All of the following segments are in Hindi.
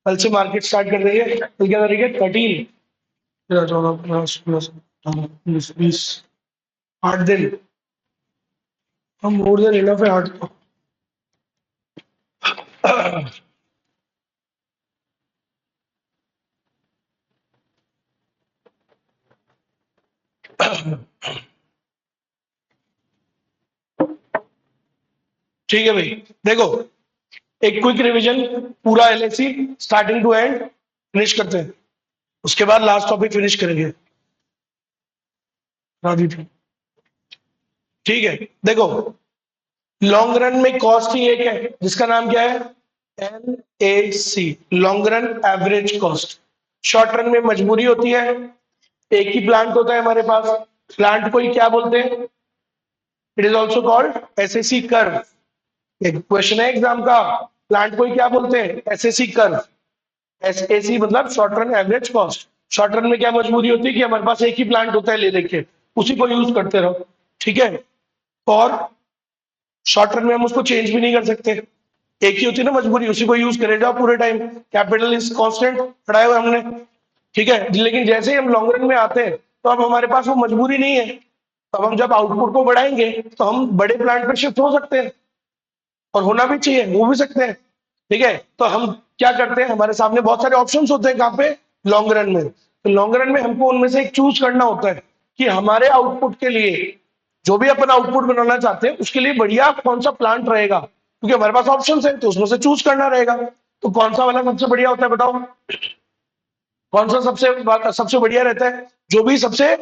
कल से मार्केट स्टार्ट कर रही है, कल क्या करेंगे 13, 20, 8 दिन। हम मोर देन इनफ है 8 तो। ठीक है भाई, देखो एक क्विक रिवीजन, पूरा LAC starting to end finish करते हैं, उसके बाद लास्ट टॉपिक फिनिश करेंगे। राजीव, ठीक है, देखो लॉन्ग रन में कॉस्ट ही एक है जिसका नाम क्या है, LAC, long run average cost. Short run में मजबूरी होती है, एक ही प्लांट होता है हमारे पास, प्लांट को ही क्या बोलते हैं, it is also called SAC curve. एक क्वेश्चन है एग्जाम का, प्लांट को ही क्या बोलते हैं, SAC कर्व। SAC मतलब short run average cost. Short run में क्या मजबूरी होती है कि हमारे पास एक ही प्लांट होता है ले लेके, उसी को यूज करते रहो, ठीक है। और शॉर्ट रन में हम उसको चेंज भी नहीं कर सकते, एक ही होती है ना मजबूरी, उसी को यूज करे जाओ पूरे टाइम, कैपिटल इज कांस्टेंट पढ़ाया हुआ हमने, ठीक है। लेकिन जैसे ही हम लॉन्ग रन में आते हैं तो अब हमारे पास वो मजबूरी नहीं है, अब हम जब आउटपुट को बढ़ाएंगे तो हम बड़े प्लांट पर शिफ्ट हो सकते हैं, और होना भी चाहिए, हो भी सकते हैं, ठीक है। तो हम क्या करते हैं, हमारे सामने बहुत सारे ऑप्शंस होते हैं, कहाँ पे, लॉन्ग रन में। तो लॉन्ग रन में हमको उनमें से एक चूज करना होता है कि हमारे आउटपुट के लिए, जो भी अपन आउटपुट बनाना चाहते हैं उसके लिए बढ़िया कौन सा प्लांट रहेगा, क्योंकि हमारे पास ऑप्शंस है तो उसमें से चूज करना रहेगा। तो कौन सा वाला सबसे बढ़िया होता है बताओ, कौन सा सबसे सबसे बढ़िया रहता है, जो भी सबसे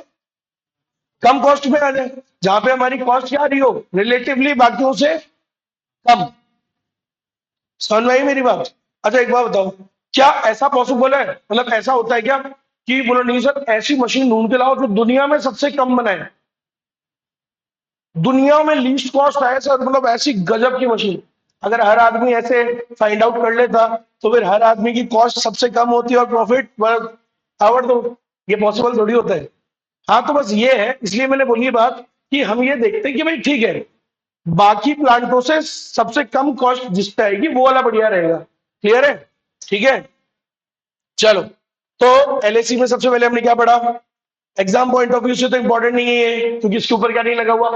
कम कॉस्ट में आ जाए, जहां पे हमारी कॉस्ट क्या आ रही हो रिलेटिवली बाकियों से कम। समझ में आई मेरी बात। अच्छा एक बात बताओ, क्या ऐसा पॉसिबल है, मतलब ऐसा होता है क्या कि बोलो नहीं सर ऐसी मशीन ढूंढ के लाओ जो दुनिया में सबसे कम बनाए, दुनिया में लीस्ट कॉस्ट है सर, मतलब ऐसी गजब की मशीन। अगर हर आदमी ऐसे फाइंड आउट कर लेता तो फिर हर आदमी की कॉस्ट सबसे कम होती और प्रॉफिट आवड़ दो, ये पॉसिबल थोड़ी होता है। हाँ तो बस ये है, इसलिए मैंने बोली बात कि हम ये देखते हैं कि भाई ठीक है, बाकी प्लांटों से सबसे कम कॉस्ट जिस पे आएगी वो वाला बढ़िया रहेगा। क्लियर है, ठीक है। चलो, तो LAC में सबसे पहले हमने क्या पढ़ा, एग्जाम पॉइंट ऑफ व्यू से तो इंपॉर्टेंट नहीं है ये, क्योंकि इसके ऊपर क्या नहीं लगा हुआ,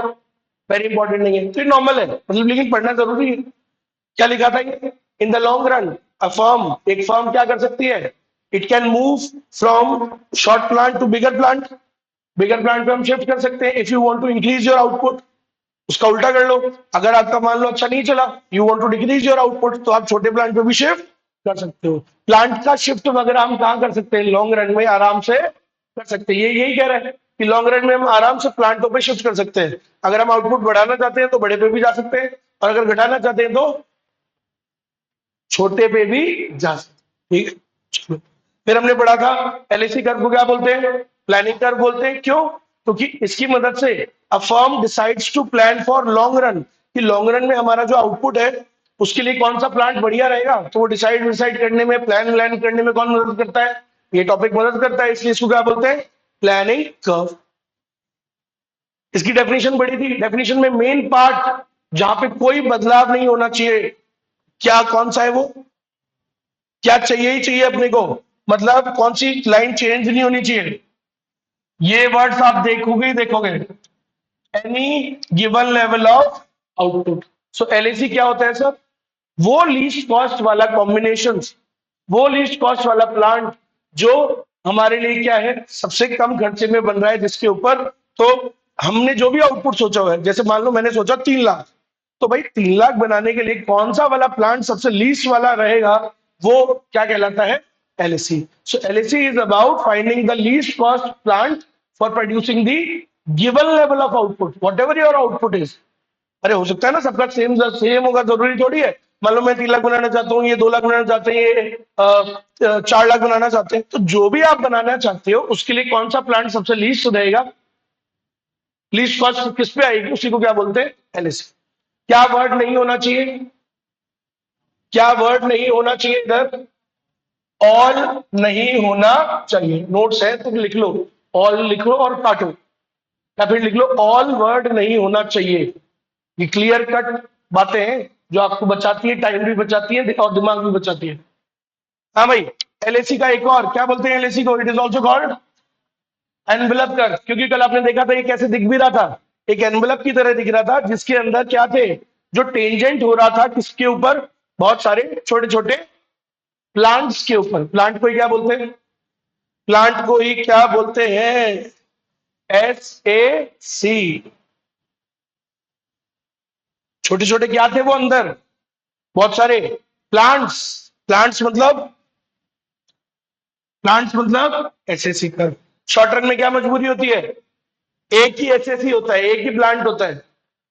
वेरी इंपॉर्टेंट नहीं है, तो नॉर्मल है, मतलब लेकिन पढ़ना जरूरी है। क्या लिखा था ये, in the long run a firm, एक फर्म क्या कर सकती है, it can move from short plant to bigger plant, bigger plant पे हम शिफ्ट कर सकते हैं if you want to increase your output. उसका उल्टा कर लो, अगर आपका मान लो अच्छा नहीं चला, you want to decrease your output, तो आप छोटे प्लांट पे भी शिफ्ट कर सकते हो। प्लांट का शिफ्ट वगैरह हम कहाँ कर सकते हैं, लॉन्ग रन में आराम से कर सकते हैं। ये यही कह रहा है कि लॉन्ग रन में हम आराम से प्लांटों पे शिफ्ट कर सकते हैं। अगर हम आउटपुट बढ़ाना चाहते हैं तो बड़े पे भी जा सकते हैं, और अगर घटाना चाहते हैं तो छोटे पे भी जा सकते हैं, ठीक है। चलो, फिर हमने पढ़ा था LAC कर्व को क्या बोलते हैं, प्लानिंग कर्व बोलते हैं। क्यों, क्योंकि इसकी मदद से a firm decides to plan for long run, कि लॉन्ग रन में हमारा जो आउटपुट है उसके लिए कौन सा प्लांट बढ़िया रहेगा, तो वो डिसाइड करने में, प्लान करने में कौन मदद करता है, ये टॉपिक मदद करता है, इसलिए इसको क्या बोलते हैं, प्लानिंग कर्व। इसकी डेफिनेशन बड़ी थी, डेफिनेशन में मेन पार्ट जहां पे कोई बदलाव नहीं होना चाहिए, क्या कौन सा है वो, क्या चाहिए ही चाहिए अपने को, मतलब कौन सी लाइन चेंज नहीं होनी चाहिए, ये वर्ड्स आप देखोगे ही देखोगे, any given level of output. So LAC क्या होता है सर, वो लीस्ट कॉस्ट वाला कॉम्बिनेशन, वो लीस्ट कॉस्ट वाला प्लांट जो हमारे लिए क्या है, सबसे कम खर्चे में बन रहा है, जिसके ऊपर तो हमने जो भी आउटपुट सोचा हुआ है, जैसे मान लो मैंने सोचा 3 लाख, तो भाई 3 लाख बनाने के लिए कौन सा वाला प्लांट सबसे लीस्ट वाला रहेगा, वो क्या कहलाता है, LAC। So LAC is about finding the least cost plant for producing the given level of output, what ever your output is. अरे हो सकता है ना सबका सेम सेम होगा, जरूरी थोड़ी है। मान लो मैं 3 लाख बनाना चाहता हूँ, ये 2 लाख बनाना चाहते हैं, ये 4 लाख बनाना चाहते हैं, तो जो भी आप बनाना चाहते हो उसके लिए कौन सा प्लांट सबसे लीस्ट रहेगा, लीस्ट कॉस्ट किस पे आएगी, उसी को क्या बोलते हैं, LAC। क्या वर्ड नहीं होना चाहिए, क्या वर्ड नहीं होना चाहिए इधर, ऑल नहीं होना चाहिए, नोट्स है तो लिख लो, ऑल लिखो और काटो, या फिर लिख लो ऑल वर्ड नहीं होना चाहिए। ये क्लियर कट बातें हैं जो आपको बचाती है, टाइम भी बचाती है और दिमाग भी बचाती है। हाँ भाई, एलएसी का एक और क्या बोलते हैं, एलएसी को it is also called envelope curve, क्योंकि कल आपने देखा था ये कैसे दिख भी रहा था, एक एनवेलप की तरह दिख रहा था, जिसके अंदर क्या थे, जो टेंजेंट हो रहा था किसके ऊपर, बहुत सारे छोटे छोटे प्लांट्स के ऊपर। प्लांट को ही क्या बोलते हैं, प्लांट को ही क्या बोलते हैं, SAC। छोटे छोटे क्या थे वो अंदर, बहुत सारे प्लांट्स। प्लांट्स मतलब, प्लांट्स मतलब SAC कर्व। शॉर्ट रन में क्या मजबूरी होती है, एक ही SAC होता है, एक ही प्लांट होता है,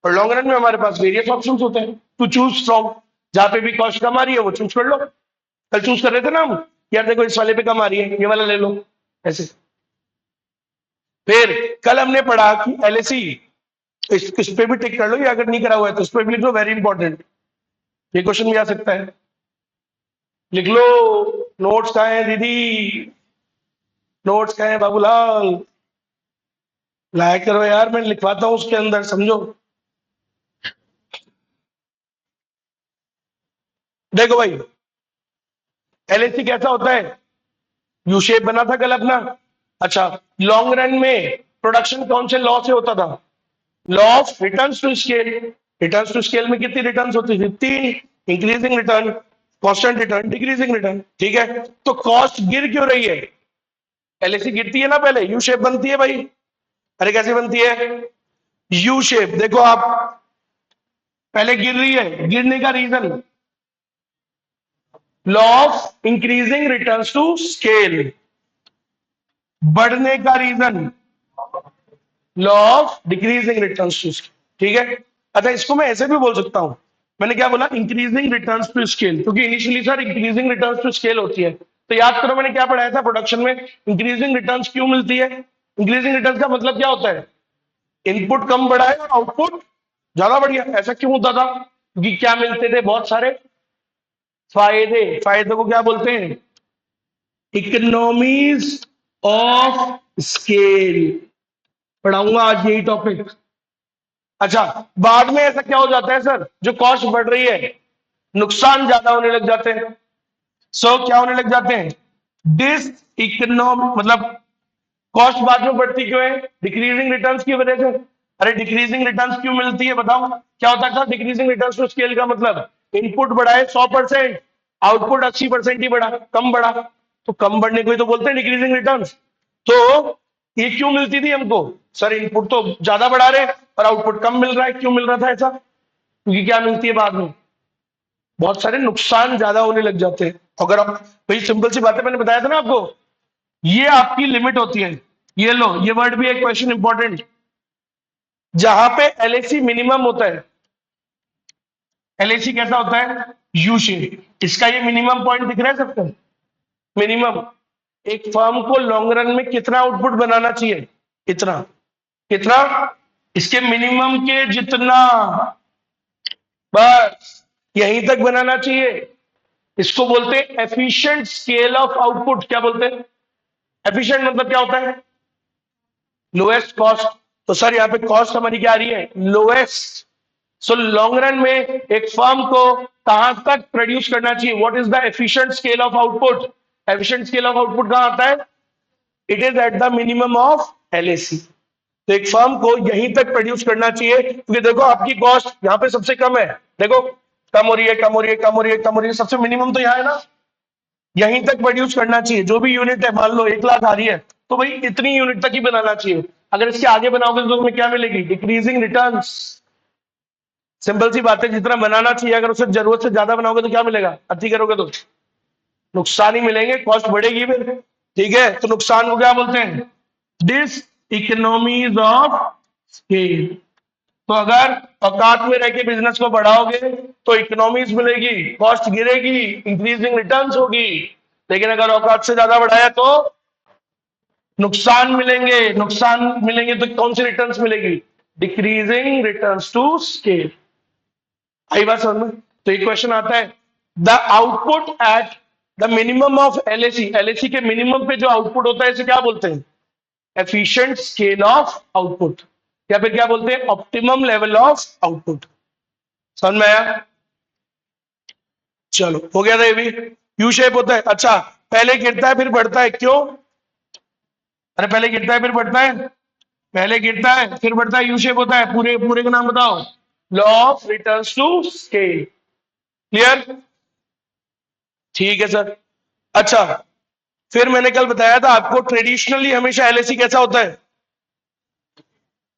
और लॉन्ग रन में हमारे पास वेरियस ऑप्शंस होते हैं टू चूज फ्रॉम। जहां पे भी कॉस्ट कम आ रही है वो चूज कर लो। कल चूज कर रहे थे ना हम, यार देखो इस वाले पे कम आ रही है, ये वाला ले लो, ऐसे। फिर कल हमने पढ़ा कि LAC, इस पे भी टिक कर लो, ये अगर नहीं करा हुआ है तो उस पे भी लिख लो, वेरी इंपॉर्टेंट, ये क्वेश्चन भी आ सकता है, लिख लो। नोट्स कहाँ है दीदी, नोट्स कहाँ है बाबूलाल, लाया करो यार, मैं लिखवाता हूँ उसके अंदर, समझो। देखो भाई, LAC कैसा होता है, यू शेप बना था कल अपना। अच्छा, लॉन्ग रन में प्रोडक्शन कौन से लॉ से होता था, law of returns to scale. Returns to scale में कितनी रिटर्न्स होती थी, 3, increasing return, constant return, decreasing return, ठीक है। तो कॉस्ट गिर क्यों रही है, LAC गिरती है ना, पहले यू शेप बनती है भाई। अरे कैसे बनती है, यू शेप, देखो आप, पहले गिर रही है, गिरने का reason, law of increasing returns to scale. बढ़ने का reason, law of decreasing returns to scale, ठीक है। अच्छा, इसको मैं ऐसे भी बोल सकता हूं, मैंने क्या बोला, इंक्रीजिंग रिटर्न्स टू स्केल, क्योंकि initially sir increasing returns to scale होती है। तो याद करो मैंने क्या पढ़ाया था प्रोडक्शन में, इंक्रीजिंग रिटर्न्स क्यों मिलती है, इंक्रीजिंग रिटर्न्स का मतलब क्या होता है, इनपुट कम बढ़ा है और आउटपुट ज्यादा बढ़िया। ऐसा क्यों होता था, क्योंकि क्या मिलते थे, बहुत सारे फायदे। फायदे को क्या बोलते हैं, इकोनॉमीज ऑफ स्केल। पढ़ाऊंगा आज यही टॉपिक। अच्छा, बाद में ऐसा क्या हो जाता है सर, जो कॉस्ट बढ़ रही है, नुकसान ज्यादा होने लग जाते हैं। सो क्या होने लग जाते हैं, डिस इकोनॉमी, मतलब कॉस्ट बाद में बढ़ती क्यों है, डिक्रीजिंग रिटर्न्स की वजह से। अरे डिक्रीजिंग रिटर्न्स क्यों मिलती है बताओ, क्या होता था डिक्रीजिंग रिटर्न्स टू स्केल का मतलब, इनपुट बढ़ाए 100%, आउटपुट 80% ही बढ़ा, कम बढ़ा, तो कम बढ़ने को ही तो बोलते हैं डिक्रीजिंग रिटर्न्स। तो ये क्यों मिलती थी हमको, सर इनपुट तो ज्यादा बढ़ा रहे और आउटपुट कम मिल रहा है, क्यों मिल रहा था ऐसा, क्योंकि क्या मिलती है बाद में, बहुत सारे नुकसान ज्यादा होने लग जाते हैं। अगर आप, भाई सिंपल सी बात है, मैंने बताया था ना आपको, ये आपकी लिमिट होती है। ये लो, ये वर्ड भी एक क्वेश्चन इंपॉर्टेंट, जहां पे LAC मिनिमम होता है। LAC कैसा होता है, यू शेप, इसका ये मिनिमम पॉइंट दिख रहा है सबको, मिनिमम। एक फर्म को लॉन्ग रन में कितना आउटपुट बनाना चाहिए, इतना, कितना, इसके मिनिमम के जितना, बस यहीं तक बनाना चाहिए। इसको बोलते हैं एफिशिएंट स्केल ऑफ आउटपुट। क्या बोलते हैं, एफिशिएंट मतलब क्या होता है, लोएस्ट कॉस्ट। तो सर यहाँ पे कॉस्ट हमारी क्या आ रही है, लोएस्ट। सो लॉन्ग रन में एक फर्म को कहां तक प्रोड्यूस करना चाहिए, what is the efficient scale of output. Efficient scale of output कहां आता है, it is at the minimum of LAC। तो एक फर्म को यहीं तक प्रोड्यूस करना चाहिए, क्योंकि देखो आपकी कॉस्ट यहाँ पे सबसे कम है, देखो कम हो रही है, कम हो रही है, कम हो रही है, कम हो रही है, सबसे मिनिमम तो यहाँ है ना, यहीं तक प्रोड्यूस करना चाहिए। जो भी यूनिट है, मान लो 1 लाख आ रही है, तो भाई इतनी यूनिट तक ही बनाना चाहिए। अगर इसके आगे बनाओगे तो तुम्हें क्या मिलेगी, डिक्रीजिंग रिटर्न्स। सिंपल सी बात है, जितना बनाना चाहिए अगर उसे जरूरत से ज्यादा बनाओगे तो क्या मिलेगा, अति करोगे तो नुकसान ही मिलेंगे, कॉस्ट बढ़ेगी फिर, ठीक है। तो नुकसान को क्या बोलते हैं, डिस इकोनॉमीज ऑफ स्केल। तो अगर औकात में रह के बिजनेस को बढ़ाओगे तो इकोनॉमीज मिलेगी, कॉस्ट गिरेगी, इंक्रीजिंग रिटर्न्स होगी। लेकिन अगर औकात से ज्यादा बढ़ाया तो नुकसान मिलेंगे, नुकसान मिलेंगे तो कौन सी रिटर्न्स मिलेगी, डिक्रीजिंग रिटर्न्स टू स्केल। आई बात समझ में। तो एक क्वेश्चन आता है, the output at the minimum of LAC। LAC के मिनिमम पे जो आउटपुट होता है इसे क्या बोलते हैं, एफिशिएंट स्केल ऑफ आउटपुट, या फिर क्या बोलते हैं, ऑप्टिमम लेवल ऑफ आउटपुट। समझ में आया, चलो हो गया था ये भी। यू शेप होता है। अच्छा, पहले गिरता है फिर बढ़ता है, क्यों? अरे पहले गिरता है फिर बढ़ता है, पहले गिरता है फिर बढ़ता है, यू शेप होता है। पूरे पूरे का नाम बताओ। Law of returns to scale. Clear? ठीक है सर। अच्छा, फिर मैंने कल बताया था आपको, ट्रेडिशनली हमेशा एलएसी कैसा होता है?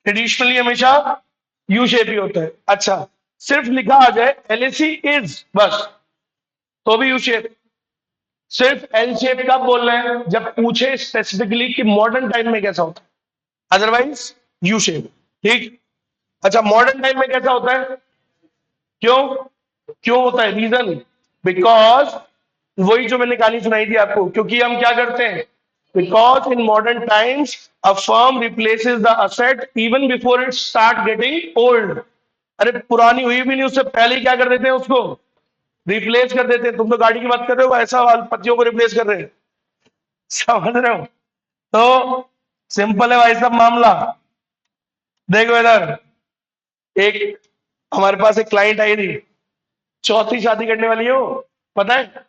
ट्रेडिशनली हमेशा यू शेप ही होता है। अच्छा, सिर्फ लिखा आ जाए एलएसी इज, बस, तो भी यू शेप। सिर्फ एल शेप कब बोल रहे हैं? जब पूछे स्पेसिफिकली कि मॉडर्न टाइम में कैसा होता है, अदरवाइज यू शेप। ठीक। अच्छा, मॉडर्न टाइम में कैसा होता है? क्यों? क्यों होता है? रीजन, बिकॉज वही जो मैंने कहानी सुनाई थी आपको, क्योंकि हम क्या करते हैं, because in modern times a firm replaces the asset even before it start getting old. अरे पुरानी हुई भी नहीं, उससे पहले ही क्या कर देते हैं, उसको रिप्लेस कर देते हैं। तुम तो गाड़ी की बात कर रहे हो, ऐसा पत्तियों को रिप्लेस कर रहे हैं। समझ रहे हो? तो सिंपल है भाई साहब मामला। देखो इधर, एक हमारे पास एक क्लाइंट आई थी, चौथी शादी करने वाली हो, पता है?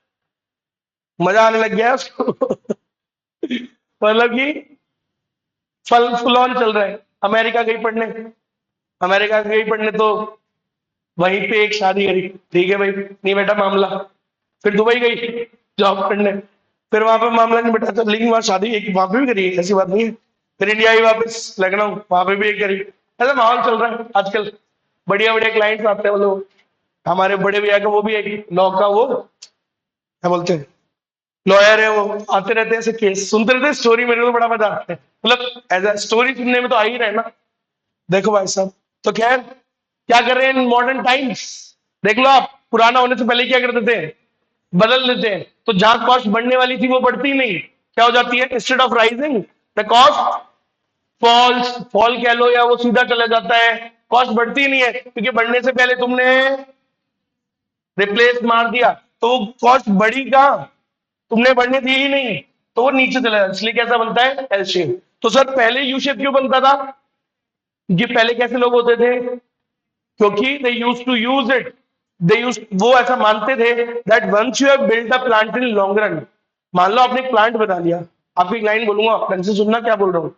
मजा आने लग गया है उसको। मतलब कि फुल ऑन चल रहा है। अमेरिका गई पढ़ने, अमेरिका गई पढ़ने तो वहीं पे एक शादी करी। ठीक है भाई, नहीं बेटा मामला। फिर दुबई गई जॉब करने, फिर वहां पे मामला नहीं बेटा, तो लेकिन वहां शादी एक वहां पे भी करी, ऐसी बात नहीं है। फिर इंडिया आई वापस लखनऊ, वहां पे भी एक करी। ऐसा माहौल चल रहा है आजकल। बढ़िया बढ़िया क्लाइंट्स आते हैं वो लोग। हमारे बड़े भैया का वो भी एक लॉ का, वो क्या बोलते हैं, लॉयर है वो, आते रहते हैं ऐसे केस सुनते रहते हैं, स्टोरी मेरे को बड़ा मजा आता है। मतलब एज अ स्टोरी सुनने में तो आ ही रहे ना। देखो भाई साहब, तो खैर क्या कर रहे हैं इन मॉडर्न टाइम्स, देख लो आप, पुराना होने से पहले क्या कर देते हैं, बदल देते हैं। तो जहां कॉस्ट बढ़ने वाली थी वो बढ़ती नहीं, क्या हो जाती है, instead of rising the cost falls, fall कह लो या वो सीधा चला जाता है, कॉस्ट बढ़ती नहीं है, क्योंकि बढ़ने से पहले तुमने रिप्लेस मार दिया। तो वो कॉस्ट बढ़ी कहां, तुमने बढ़ने दी ही नहीं, तो वो नीचे चला जाता है। इसलिए कैसा बनता है, एल शेप। तो सर पहले यू शेप क्यों बनता था? ये पहले कैसे लोग होते थे, क्योंकि they use to use it, they use, वो ऐसा मानते थे that once you have built a plant in long run, मान लो आपने एक प्लांट बना लिया। आपको एक लाइन बोलूंगा, ढंग से सुनना क्या बोल रहा हूं।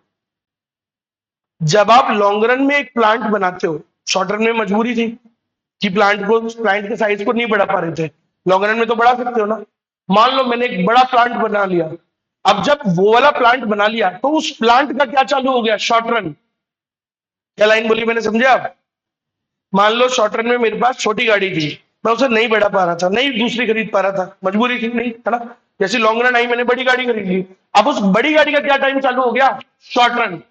जब आप लॉन्ग रन में एक प्लांट बनाते हो, शॉर्ट रन में मजबूरी थी कि प्लांट के साइज को नहीं बढ़ा पा रहे थे, लॉन्ग रन में तो बढ़ा सकते हो ना। मान लो मैंने एक बड़ा प्लांट बना लिया, अब जब वो वाला प्लांट बना लिया तो उस प्लांट का क्या चालू हो गया, शॉर्ट रन। क्या लाइन बोली मैंने, समझे आप? मान लो शॉर्ट रन में मेरे पास छोटी गाड़ी थी, मैं उसे नहीं बढ़ा पा रहा था, नहीं दूसरी खरीद पा रहा था, मजबूरी थी, नहीं है ना। जैसे लॉन्ग रन आई, मैंने बड़ी गाड़ी खरीद ली। अब उस बड़ी गाड़ी का क्या टाइम चालू हो गया, शॉर्ट रन।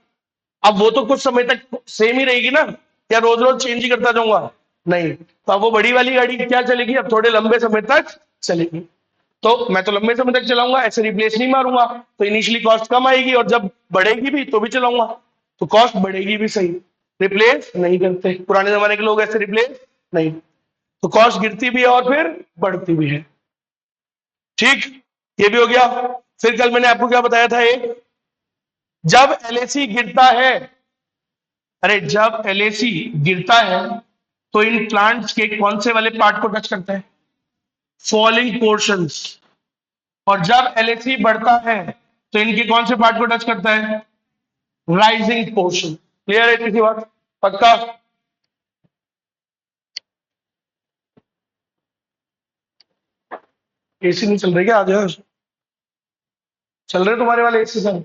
अब वो तो कुछ समय तक सेम ही रहेगी ना, या रोज रोज चेंज ही करता जाऊंगा, नहीं। तो अब वो बड़ी वाली गाड़ी क्या चलेगी, अब थोड़े लंबे समय तक चलेगी। तो मैं तो लंबे समय तक चलाऊंगा, ऐसे रिप्लेस नहीं मारूंगा, तो इनिशियली कॉस्ट कम आएगी, और जब बढ़ेगी भी तो भी चलाऊंगा, तो कॉस्ट बढ़ेगी भी, सही। रिप्लेस नहीं करते पुराने जमाने के लोग, ऐसे रिप्लेस नहीं, तो कॉस्ट गिरती भी है और फिर बढ़ती भी है। ठीक, ये भी हो गया। फिर कल मैंने आपको क्या बताया था, एक, जब एलएसी गिरता है, अरे जब एलएसी गिरता है तो इन प्लांट्स के कौन से वाले पार्ट को टच करता है, फॉलिंग पोर्शंस। और जब एलएसी बढ़ता है तो इनके कौन से पार्ट को टच करता है, राइजिंग पोर्शन। क्लियर है इतनी सी बात, पक्का? एसी नहीं चल रही क्या, आ जाओ। चल रहे तुम्हारे वाले एसी सर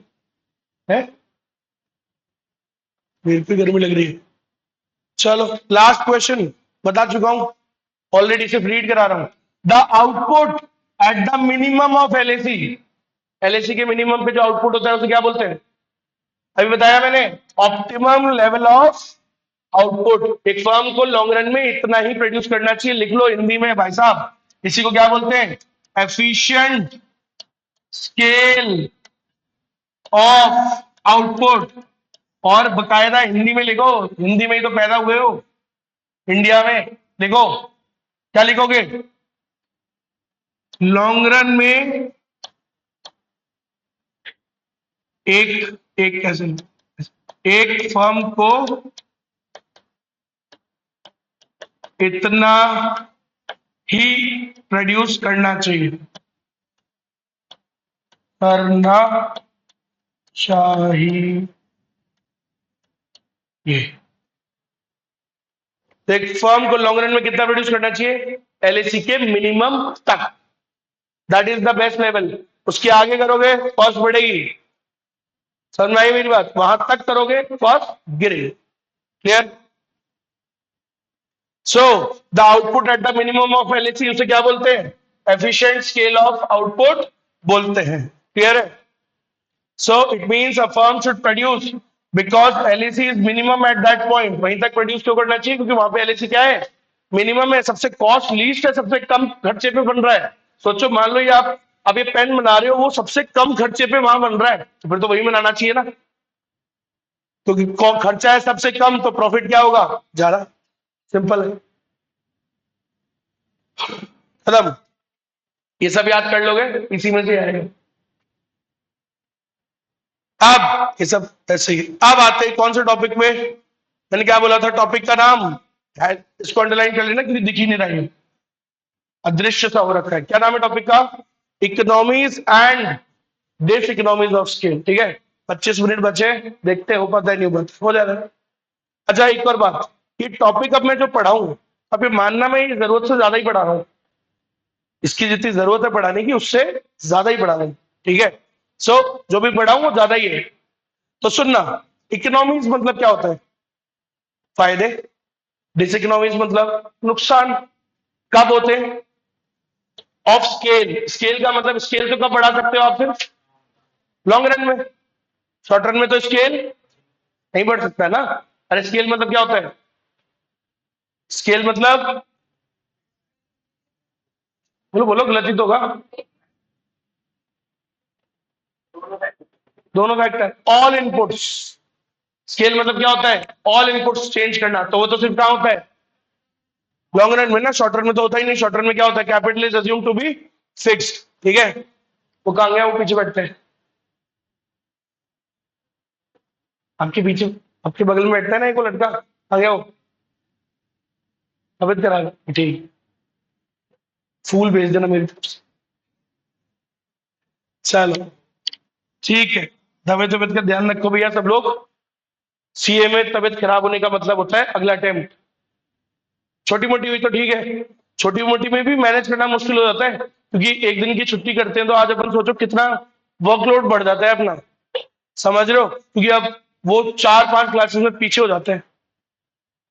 है, मेरे पे गर्मी लग रही है। चलो लास्ट क्वेश्चन, बता चुका हूं ऑलरेडी, सिर्फ रीड करा रहा हूं। The output at the minimum of LAC, LAC के मिनिमम पे जो आउटपुट होता है उसे क्या बोलते हैं, अभी बताया मैंने, ऑप्टिमम लेवल ऑफ आउटपुट। एक फर्म को लॉन्ग रन में इतना ही प्रोड्यूस करना चाहिए, लिख लो हिंदी में भाई साहब, इसी को क्या बोलते हैं, एफिशिएंट स्केल ऑफ आउटपुट। और बकायदा हिंदी में लिखो, हिंदी में ही तो पैदा हुए हो इंडिया में, लिखो, क्या लिखोगे, लॉन्ग रन में एक एक कैसे, एक फर्म को इतना ही प्रोड्यूस करना चाहिए, करना चाहिए। तो एक फर्म को लॉन्ग रन में कितना प्रोड्यूस करना चाहिए? एलएसी के मिनिमम तक, that is the best level. उसके आगे करोगे कॉस्ट बढ़ेगी। समझ में आई मेरी बात? वहां तक करोगे कॉस्ट गिरेगी। Clear? So the output at the minimum of LAC उसे क्या बोलते हैं? एफिशिएंट स्केल ऑफ आउटपुट बोलते हैं। क्लियर है? So it means a firm should produce because LEC is minimum at that point। वहीं तक प्रोड्यूस क्यों करना चाहिए? क्योंकि वहां पे LEC क्या है? मिनिमम है, सबसे कॉस्ट लीस्ट है, सबसे कम खर्चे पे बन रहा है। सोचो, मान लो ये आप अब ये पेन बना रहे हो, वो सबसे कम खर्चे पे वहां बन रहा है, तो फिर तो वही बनाना चाहिए ना, क्योंकि खर्चा है सबसे कम, तो प्रॉफिट क्या होगा? ज्यादा। सिंपल है, खत्म। ये सब याद कर लोगे, इसी में से आएगा। अब ये सब ऐसे ही। अब आते हैं कौन से टॉपिक में? मैंने क्या बोला था टॉपिक का नाम? इसको अंडरलाइन कर लेना, क्योंकि दिख ही नहीं रहा है, अदृश्य सा हो रखा है। क्या नाम है टॉपिक का? Economies and diseconomies of scale. ठीक है, 25 मिनट बचे, देखते हो पाता है नहीं होता, हो जाएगा। अच्छा, एक और बात, ये टॉपिक अब मैं जो पढ़ाऊं, अब ये मानना मैं ये जरूरत से ज्यादा ही पढ़ा रहा हूं, इसकी जितनी जरूरत है पढ़ाने की उससे ज्यादा ही पढ़ा रहा हूं। ठीक है, सो जो भी पढ़ाऊं वो ज्यादा ही है। तो सुनना, इकोनॉमीज मतलब क्या होता है? फायदे। डिसइकोनॉमीज मतलब नुकसान। कब होते हैं? Of scale. स्केल का मतलब स्केल तो कब बढ़ा सकते हो आप? सिर्फ लॉन्ग रन में। शॉर्ट रन में तो स्केल नहीं बढ़ सकता है ना। अरे स्केल मतलब क्या होता है? स्केल मतलब, बोलो बोलो, गलत ही तो होगा। दोनों फैक्टर, ऑल इनपुट्स। स्केल मतलब क्या होता है? ऑल इनपुट्स चेंज करना। तो वो तो सिर्फ कहां होता है? लॉन्ग रन में ना, शॉर्ट रन में तो होता ही नहीं। शॉर्ट रन में क्या होता है? Capital is assume to be fixed. ठीक है, वो कहां गया? वो पीछे बैठते हैं आपके पीछे, आपके बगल में बैठता है ना एक वो लड़का, आ गया वो, तबियत खराब है। ठीक, फूल भेज देना मेरी तरफ से। चलो ठीक है, तबियत तबियत का ध्यान रखो भैया सब लोग। सीए में तबियत खराब होने का मतलब होता है अगला अटेम्प्ट। छोटी मोटी हुई तो ठीक है, छोटी मोटी में भी मैनेज करना मुश्किल हो जाता है, क्योंकि एक दिन की छुट्टी करते हैं तो आज अपन सोचो कितना वर्कलोड बढ़ जाता है अपना। समझ रहे हो? क्योंकि अब वो 4-5 क्लासेस में पीछे हो जाते हैं,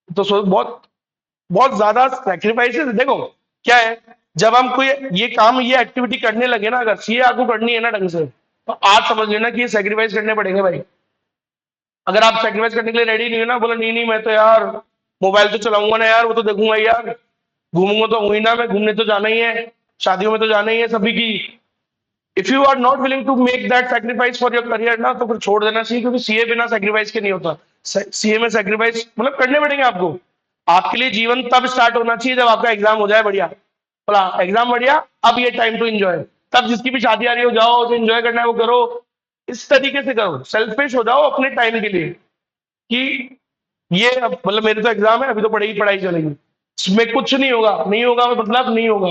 तो बहुत बहुत ज्यादा सेक्रीफाइसेस। देखो क्या है, जब हम कोई ये काम, ये एक्टिविटी करने लगे ना, अगर सीए आपको करनी है ना ढंग से, तो आज समझ लेना कि ये सेक्रीफाइस करने पड़ेंगे भाई। अगर आप सेक्रीफाइस करने के लिए रेडी नहीं हो ना, बोलो नहीं नहीं मैं तो यार मोबाइल तो चलाऊंगा ना यार, वो तो देखूंगा यार, घूमूंगा तो हुई ना, मैं घूमने तो जाना ही है, शादियों में तो जाना ही है सभी की। If you are not willing to make that sacrifice for your career ना, तो फिर छोड़ देना चाहिए, क्योंकि सीए बिना सेक्रीफाइस के नहीं होता। सीए में सेक्रीफाइस मतलब करने पड़ेंगे आपको। आपके लिए जीवन तब स्टार्ट होना चाहिए जब आपका एग्जाम हो जाए बढ़िया, बोला एग्जाम बढ़िया, अब ये टाइम टू एंजॉय। तब जिसकी भी शादी आ रही हो, जाओ, जो एंजॉय करना है वो करो। इस तरीके से करो, सेल्फिश हो जाओ अपने टाइम के लिए, कि ये मतलब मेरे तो एग्जाम है, अभी तो पढ़ाई पढ़ाई चलेगी, इसमें कुछ नहीं होगा, नहीं होगा मतलब नहीं होगा।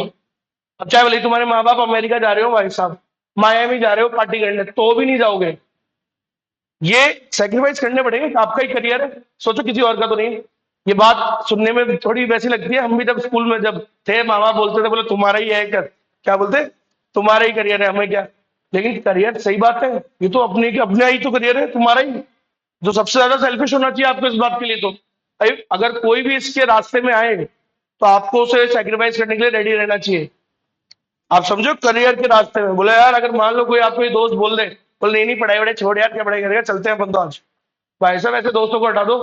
अब चाहे भले तुम्हारे माँ बाप अमेरिका जा रहे हो भाई साहब, मायामी जा रहे हो पार्टी करने, तो भी नहीं जाओगे। ये सेक्रीफाइस करने पड़ेंगे, आपका ही करियर है, सोचो किसी और का तो नहीं। ये बात सुनने में थोड़ी वैसी लगती है, हम भी जब स्कूल में जब थे, माँ बाप बोलते थे, बोले तुम्हारा ही है, क्या बोलते? तुम्हारा ही करियर है, हमें क्या। लेकिन करियर सही बात है, ये तो अपने अपना ही तो करियर है तुम्हारा ही। जो सबसे ज्यादा सेल्फिश होना चाहिए आपको इस बात के लिए, तो अगर कोई भी इसके रास्ते में आए, तो आपको उसे सेक्रीफाइस करने के लिए रेडी रहना चाहिए। आप समझो, करियर के रास्ते में बोले यार, अगर मान लो कोई आपको ये दोस्त बोल दे, बोले नहीं नहीं पढ़ाई वढ़ाई छोड़ यार, क्या पढ़ाई करेगा, चलते हैं अपन तो आज। भाई साहब ऐसे दोस्तों को हटा दो,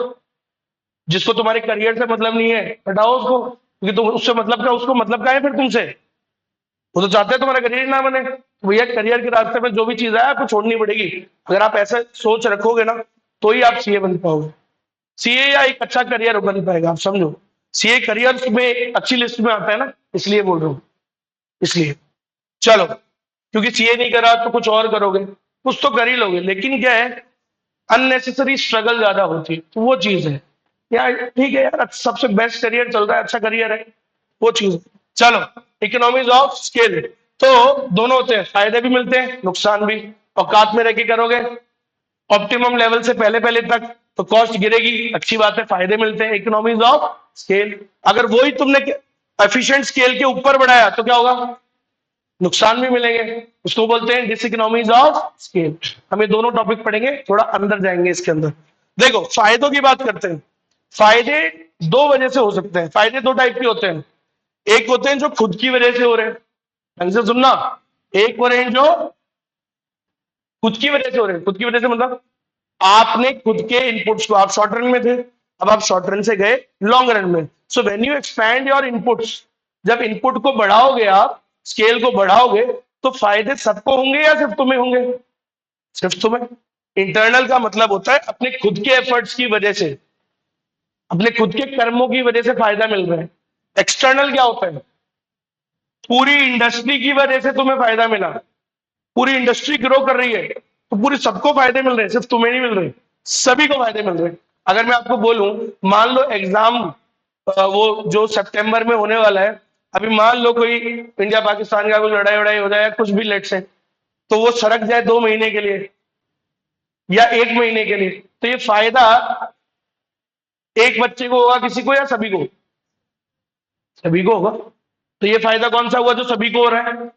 जिसको तुम्हारे करियर से मतलब नहीं है, हटाओ उसको, क्योंकि तुम उससे मतलब क्या, उसको मतलब क्या है फिर तुमसे? वो तो चाहते हैं तुम्हारा करियर ना बने। तो भैया करियर के रास्ते में जो भी चीज है आपको छोड़नी पड़ेगी। अगर आप ऐसे सोच रखोगे ना, तो ही आप सीए बन पाओगे। सीए या एक अच्छा करियर बन पाएगा, आप समझो। सीए करियर में अच्छी लिस्ट में आता है ना, इसलिए बोल रहा हूँ, इसलिए। चलो, क्योंकि सीए नहीं करा तो कुछ और करोगे, कुछ तो कर ही लोगे, लेकिन क्या है, अननेसेसरी स्ट्रगल ज्यादा होती है, तो वो चीज है यार। ठीक है यार, सबसे बेस्ट करियर चल रहा है, अच्छा करियर है, वो चीज। चलो, इकोनॉमीज ऑफ स्केल। तो दोनों होते हैं, फायदे भी मिलते हैं नुकसान भी। औकात में रह के करोगे ऑप्टिमम लेवल से पहले पहले तक तो कॉस्ट गिरेगी, अच्छी बात है, फायदे मिलते हैं, इकोनॉमीज ऑफ स्केल। अगर वही तुमने एफिशिएंट स्केल के ऊपर बढ़ाया तो क्या होगा, नुकसान भी मिलेंगे, उसको बोलते हैं डिसइकोनॉमीज ऑफ स्केल। हम ये दोनों टॉपिक पढ़ेंगे, थोड़ा अंदर जाएंगे इसके अंदर। देखो फायदों की बात करते हैं। फायदे दो वजह से हो सकते हैं, फायदे दो टाइप के होते हैं। एक होते हैं जो खुद की वजह से हो रहे हैं, ढंग से सुनना, एक हो रहे हैं जो खुद की वजह से हो रहे हैं। खुद की वजह से मतलब आपने खुद के इनपुट्स को, आप शॉर्ट रन में थे, अब आप शॉर्ट रन से गए लॉन्ग रन में। So when you expand your inputs, जब इनपुट को बढ़ाओगे आप, स्केल को बढ़ाओगे, तो फायदे सबको होंगे या सिर्फ तुम्हें होंगे, सिर्फ तुम्हें। इंटरनल का मतलब होता है अपने खुद के एफर्ट्स की वजह से, अपने खुद के कर्मों की वजह से फायदा मिल रहा है। एक्सटर्नल क्या होता है, पूरी इंडस्ट्री की वजह से तुम्हें फायदा मिला, पूरी इंडस्ट्री ग्रो कर रही है तो पूरी सबको फायदे मिल रहे हैं, सिर्फ तुम्हें नहीं मिल रहे, सभी को फायदे मिल रहे हैं। अगर मैं आपको बोलूं, मान लो एग्जाम वो जो सितंबर में होने वाला है, अभी मान लो कोई इंडिया पाकिस्तान का कोई लड़ाई वड़ाई हो जाए, कुछ भी लेट से, तो वो सड़क जाए 2 महीने के लिए या 1 महीने के लिए, तो ये फायदा एक बच्चे को होगा, किसी को, या सभी को, सभी को होगा। तो ये फायदा कौन सा हुआ जो सभी को हो रहा है,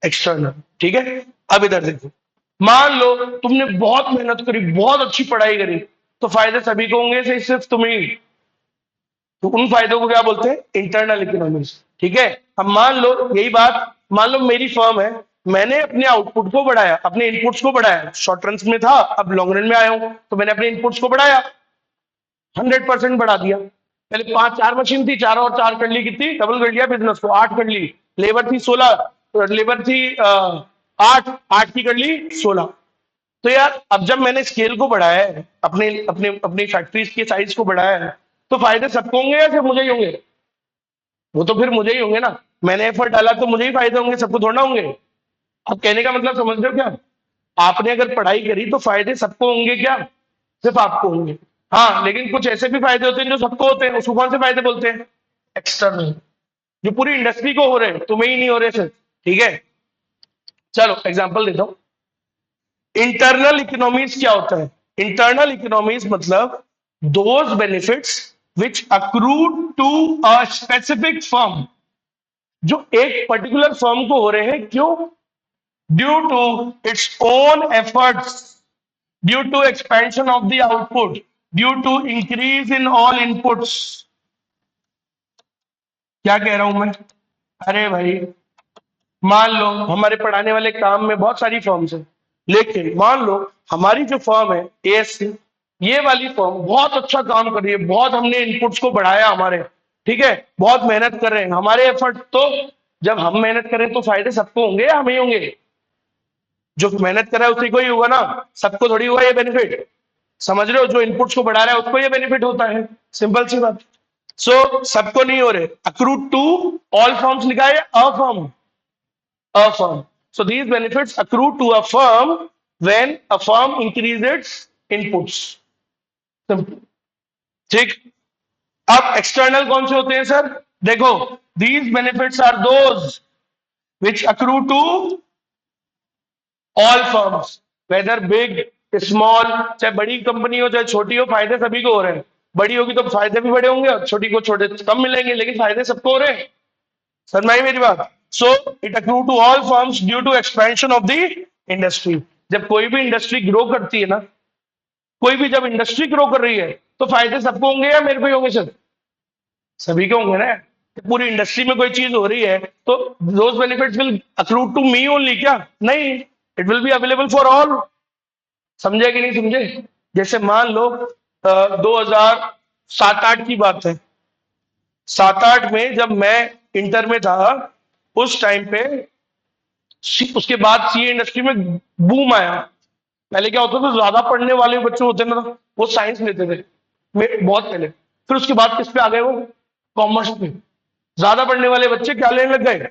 एक्सटर्नल। ठीक है, अब इधर देखो, मान लो तुमने बहुत मेहनत करी, बहुत अच्छी पढ़ाई करी, तो फायदे सभी को होंगे से सिर्फ तुम्हें ही। तो उन फायदों को क्या बोलते हैं, इंटरनल इकोनॉमिक्स। ठीक है, अब मान लो यही बात, मान लो मेरी फर्म है, मैंने अपने आउटपुट को बढ़ाया, अपने इनपुट्स को बढ़ाया, शॉर्ट रन में था, अब लॉन्ग रन में आया हूं, तो मैंने अपने इनपुट्स को बढ़ाया, 100% बढ़ा दिया। पहले 5 4 मशीन थी, 4 और 4 कर ली, कितनी, डबल कर लिया बिजनेस को, 8 कर ली। लेबर थी 16, लेबर थी 8, 8 की कर ली 16। तो यार अब जब मैंने स्केल को बढ़ाया है, अपने अपने अपनी फैक्ट्रीज के साइज को बढ़ाया है, तो फायदे सबको होंगे या सिर्फ मुझे ही होंगे, वो तो फिर मुझे ही होंगे ना, मैंने एफर्ट डाला तो मुझे ही फायदे होंगे, सबको थोड़ा होंगे। अब कहने का मतलब समझ रहे हो क्या, आपने अगर पढ़ाई करी तो फायदे सबको होंगे क्या, सिर्फ आपको होंगे। हाँ, लेकिन कुछ ऐसे भी फायदे होते हैं जो सबको होते हैं, उसको कौन से फायदे बोलते हैं, एक्सटर्नल, जो पूरी इंडस्ट्री को हो रहे हैं, तुम्हें ही नहीं हो रहे सिर्फ। ठीक है, चलो एग्जांपल देता हूं। इंटरनल इकोनॉमीज क्या होता है, इंटरनल इकोनॉमीज मतलब those benefits which accrue to a specific firm, जो एक पर्टिकुलर फर्म को हो रहे हैं, क्यों, due to its own efforts, due to expansion of the output, due to increase in all inputs। क्या कह रहा हूं मैं, अरे भाई मान लो हमारे पढ़ाने वाले काम में बहुत सारी फर्म्स हैं, लेकिन मान लो हमारी जो फर्म है एएससी, ये वाली फर्म बहुत अच्छा काम कर रही है, बहुत हमने इनपुट्स को बढ़ाया हमारे, ठीक है, बहुत मेहनत कर रहे हैं, हमारे एफर्ट, तो जब हम मेहनत करें तो फायदे सबको होंगे या हमें होंगे, जो मेहनत कर रहा है उसी को ही होगा ना, सबको थोड़ी हुआ ये बेनिफिट, समझ रहे हो, जो इनपुट्स को बढ़ा रहा है उसको ये बेनिफिट होता है, सिंपल सी बात। सो सबको नहीं हो रहे, अक्रूड टू ऑल फर्म्स लिखा है, a firm, a firm. So these benefits accrue to a firm when a firm increase its inputs, ठीक। अब एक्सटर्नल कौन से होते हैं सर, देखो, these benefits are those which accrue to all firms, whether big small, चाहे बड़ी कंपनी हो चाहे छोटी हो, फायदे सभी को हो रहे हैं। बड़ी होगी तो फायदे भी बड़े होंगे और छोटी को छोटे कम मिलेंगे, लेकिन फायदे सबको हो रहे हैं, समझ आई मेरी बात। So it accrue to all firms due to expansion of the industry. जब कोई भी इंडस्ट्री ग्रो करती है ना, कोई भी जब इंडस्ट्री ग्रो कर रही है, तो फायदे सबको होंगे या मेरे को ही होंगे सर, सभी को होंगे ना। पूरी इंडस्ट्री में कोई चीज हो रही है तो those benefits will accrue to me only, क्या, नहीं, it will be available for all, समझे कि नहीं समझे। जैसे मान लो 2007-8 की बात है, 7-8 में जब मैं इंटर में था, उस टाइम पे उसके बाद सीए इंडस्ट्री में बूम आया। पहले क्या होता था, ज्यादा पढ़ने वाले बच्चे होते ना, वो साइंस लेते थे बहुत पहले, फिर उसके बाद किस पे आ गए, वो कॉमर्स पे, ज्यादा पढ़ने वाले बच्चे क्या लेने लग गए,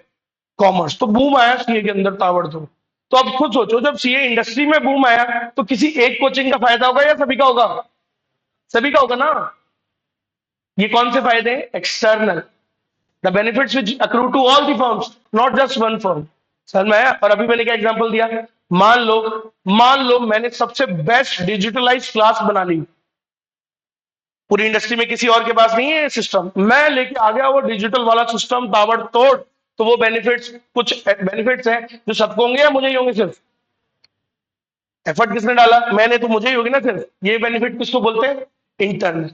कॉमर्स, तो बूम आया सीए के अंदर ताबड़तोड़। तो अब खुद सोचो, जब सीए इंडस्ट्री में बूम आया तो किसी एक कोचिंग का फायदा होगा या सभी का होगा, सभी का होगा ना। ये कौन से फायदे हैं, external, the benefits which accrue to all the firms, not just one firm. समझ में आया? और अभी मैंने क्या एग्जांपल दिया, मान लो मैंने सबसे बेस्ट डिजिटलाइज क्लास बना ली, पूरी इंडस्ट्री में किसी और के पास नहीं है ये सिस्टम, मैं लेके आ गया वो डिजिटल वाला सिस्टम ताबड़तोड़, तो वो बेनिफिट्स, कुछ बेनिफिट्स हैं जो सबको होंगे या मुझे ही होंगे सिर्फ? एफर्ट किसने डाला? मैंने, तो मुझे ही होगी ना सिर्फ। ये बेनिफिट किसको बोलते हैं? इंटरनल।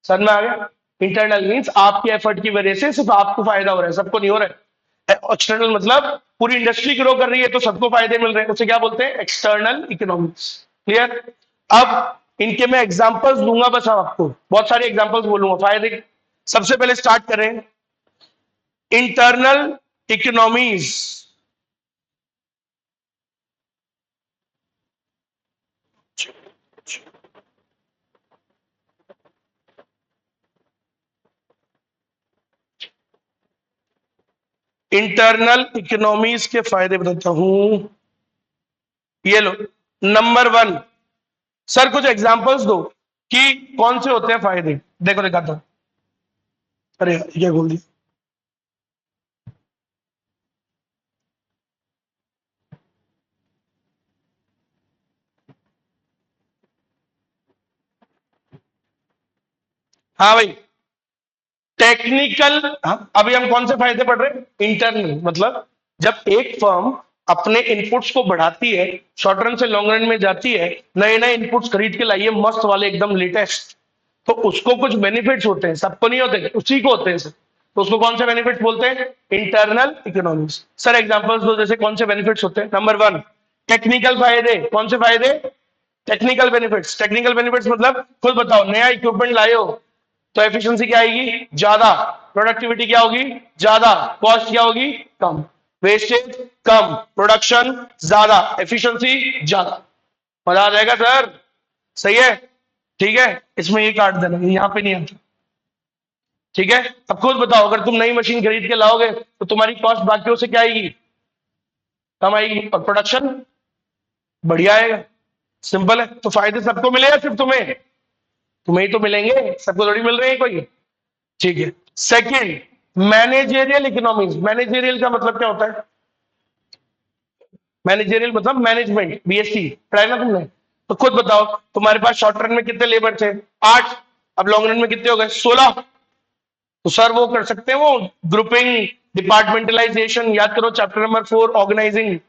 समझ में आ गया? इंटरनल मीन्स आपके एफर्ट की वजह से सिर्फ आपको फायदा हो रहा है, सबको नहीं हो रहा है। एक्सटर्नल मतलब पूरी इंडस्ट्री ग्रो कर रही है तो सबको फायदे मिल रहे हैं, उसे क्या बोलते हैं? External economics. क्लियर? अब इनके मैं एग्जांपल्स दूंगा, बस आपको बहुत सारे एग्जांपल्स बोलूंगा फायदे। सबसे पहले स्टार्ट करें इंटरनल इकोनॉमीज। इंटरनल इकोनॉमीज के फायदे बताता हूं। ये लो, नंबर वन, सर कुछ एग्जांपल्स दो कि कौन से होते हैं फायदे। देखो दिखाता हूं। अरे यार, ये क्या बोल दिया? हाँ भाई, टेक्निकल। अभी हम कौन से फायदे पढ़ रहे हैं? इंटरनल मतलब जब एक फर्म अपने इनपुट्स को बढ़ाती है, शॉर्ट रन से लॉन्ग रन में जाती है, नए नए इनपुट्स खरीद के लाइए मस्त वाले एकदम लेटेस्ट, तो उसको कुछ बेनिफिट्स होते हैं, सबको नहीं होते, उसी को होते हैं सिर्फ। तो उसको कौन से बेनिफिट्स बोलते हैं? Internal economics. सर एग्जांपल्स दो, जैसे कौन से बेनिफिट्स होते हैं? नंबर वन, टेक्निकल फायदे। कौन से फायदे? Technical benefits. टेक्निकल बेनिफिट्स मतलब खुद बताओ, नया इक्विपमेंट लाए हो तो एफिशिएंसी क्या आएगी? ज्यादा। प्रोडक्टिविटी क्या होगी? ज्यादा। कॉस्ट क्या होगी? कम। वेस्टेज कम, प्रोडक्शन ज्यादा, एफिशिएंसी ज्यादा। मजा आ जाएगा सर। सही है? ठीक है, इसमें ये काट देना, ये यहां पे नहीं आता। ठीक है, अब खुद बताओ, अगर तुम नई मशीन खरीद के लाओगे तो तुम्हारी कॉस्ट बाकियों से क्या आएगी? कम आएगी, और प्रोडक्शन बढ़िया आएगा। सिंपल है। तो फायदे सबको मिलेगा, सिर्फ तुम्हें? तुम्हें ही तो मिलेंगे, सबको थोड़ी मिल रहे हैं कोई। ठीक है। Second, managerial economies. मैनेजेरियल का मतलब क्या होता है? मैनेजेरियल मतलब मैनेजमेंट, बीएससी पढ़ा है ना तुमने? तो खुद बताओ, तुम्हारे पास शॉर्ट रन में कितने लेबर थे? 8। अब लॉन्ग रन में कितने हो गए? 16। तो सर वो कर सकते हैं, वो ग्रुपिंग, डिपार्टमेंटलाइजेशन, याद करो chapter number 4, organizing,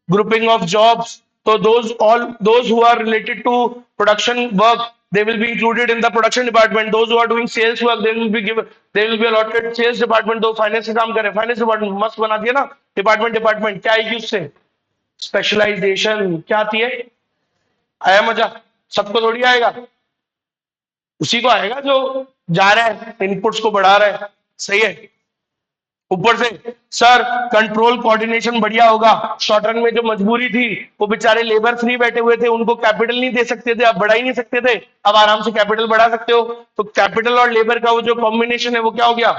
grouping of jobs. So those who are related to production work, they will be included in the production department. Those who are doing sales work, they will be allotted sales department. दो फाइनेंस का काम करे, फाइनेंस डिपार्टमेंट मस्त बना दिया ना। डिपार्टमेंट क्या आएगी उससे? स्पेशलाइजेशन। क्या आती है? आया मजा? सबको थोड़ी आएगा, उसी को आएगा जो जा रहा है, इनपुट्स को बढ़ा रहा है। सही है? ऊपर से सर कंट्रोल कोऑर्डिनेशन बढ़िया होगा। शॉर्ट रन में जो मजबूरी थी, वो बेचारे लेबर फ्री बैठे हुए थे, उनको कैपिटल नहीं दे सकते थे, अब बढ़ा ही नहीं सकते थे, अब आराम से कैपिटल बढ़ा सकते हो। तो कैपिटल और लेबर का वो जो कॉम्बिनेशन है वो क्या हो गया?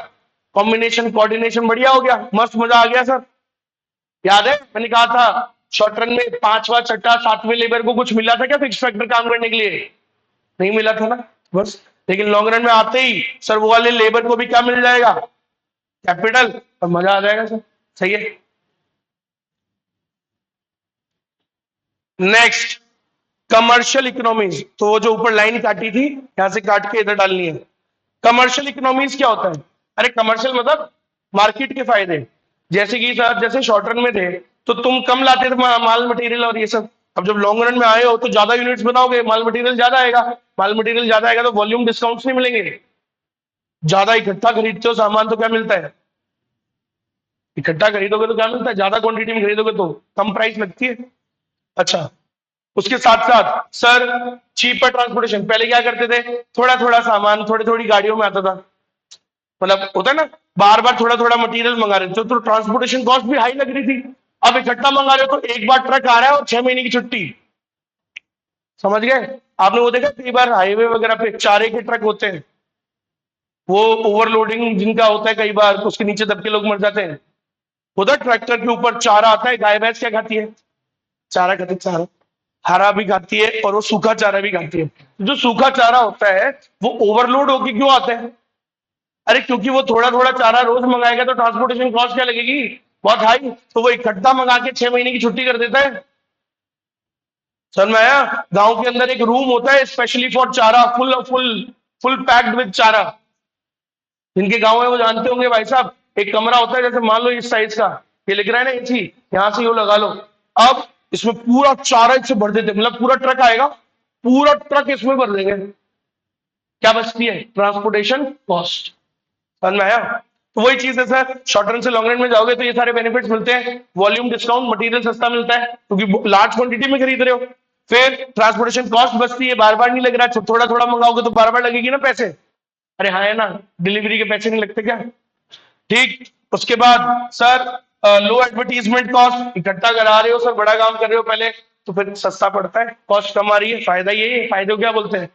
कॉम्बिनेशन, कोऑर्डिनेशन बढ़िया हो गया। मस्त मजा आ गया सर। याद है मैंने कहा था शॉर्ट रन में पांचवा छठा सातवें लेबर को कुछ मिला था क्या फिक्स फैक्टर काम करने के लिए? नहीं मिला था ना, बस। लेकिन लॉन्ग रन में आते ही सर वो वाले लेबर को भी क्या मिल जाएगा? कैपिटल, और मजा आ जाएगा सर। सही है? Next, commercial economies. तो वो जो ऊपर लाइन काटी थी, यहां से काट के इधर डालनी है। कमर्शियल इकोनॉमीज क्या होता है? अरे कमर्शियल मतलब मार्केट के फायदे। जैसे कि सर, जैसे शॉर्ट रन में थे तो तुम कम लाते थे माल मटेरियल और ये सब। अब जब लॉन्ग रन में आए हो तो ज्यादा यूनिट्स बनाओगे, माल मटेरियल ज्यादा आएगा। माल मटेरियल ज्यादा आएगा तो वॉल्यूम डिस्काउंट्स नहीं मिलेंगे। ज्यादा इकट्ठा खरीदते हो सामान तो क्या मिलता है? इकट्ठा खरीदोगे तो क्या मिलता है? ज्यादा क्वांटिटी में खरीदोगे तो कम प्राइस लगती है। अच्छा, उसके साथ साथ सर चीपर ट्रांसपोर्टेशन। पहले क्या करते थे? थोड़ा थोड़ा सामान थोड़ी थोड़ी गाड़ियों में आता था, मतलब होता है ना, बार बार थोड़ा थोड़ा मटेरियल मंगा रहे थे तो ट्रांसपोर्टेशन कॉस्ट भी हाई लग रही थी। अब इकट्ठा मंगा रहे हो तो एक बार ट्रक आ रहा है और 6 महीने की छुट्टी। समझ गए? आपने वो देखा कई बार हाईवे वगैरह पे चारे के ट्रक होते हैं, वो ओवरलोडिंग जिनका होता है कई बार, तो उसके नीचे दब के लोग मर जाते हैं। उधर ट्रैक्टर के ऊपर चारा आता है। गाय भैंस क्या खाती है? चारा खाती है, चारा। हरा भी खाती है और वो सूखा चारा भी खाती है। जो सूखा चारा होता है वो ओवरलोड होके क्यों आता है? अरे क्योंकि वो थोड़ा थोड़ा चारा रोज मंगाएगा तो ट्रांसपोर्टेशन कॉस्ट क्या लगेगी, बहुत हाई। तो वो इकट्ठा मंगा के 6 महीने की छुट्टी कर देता है। समझ में आया? गांव के अंदर एक रूम होता है स्पेशली फॉर चारा, full full full packed with चारा। जिनके गांव है वो जानते होंगे भाई साहब, एक कमरा होता है जैसे मान लो इस साइज का, ये लिख रहा है ना एसी, यहां से ये लगा लो। अब इसमें पूरा चारा इससे भर देते, मतलब पूरा ट्रक आएगा, पूरा ट्रक इसमें भर देंगे। क्या बचती है? Transportation cost. समझ में आया? तो वही चीज है सर, शॉर्ट रन से लॉन्ग रन में जाओगे तो ये सारे बेनिफिट्स मिलते हैं। वॉल्यूम डिस्काउंट, मटेरियल सस्ता मिलता है क्योंकि लार्ज क्वांटिटी में खरीद रहे हो। फिर ट्रांसपोर्टेशन कॉस्ट बचती है, बार बार नहीं लग रहा, थोड़ा थोड़ा मंगाओगे तो बार बार लगेगी ना पैसे। अरे हाँ है ना, डिलीवरी के पैसे नहीं लगते क्या? ठीक। उसके बाद सर लो एडवर्टीजमेंट कॉस्ट, इकट्ठा करा रहे हो सर, बड़ा काम कर रहे हो पहले, तो फिर सस्ता पड़ता है, कॉस्ट कम आ रही है, फायदा ये है। फायदे को क्या बोलते हैं?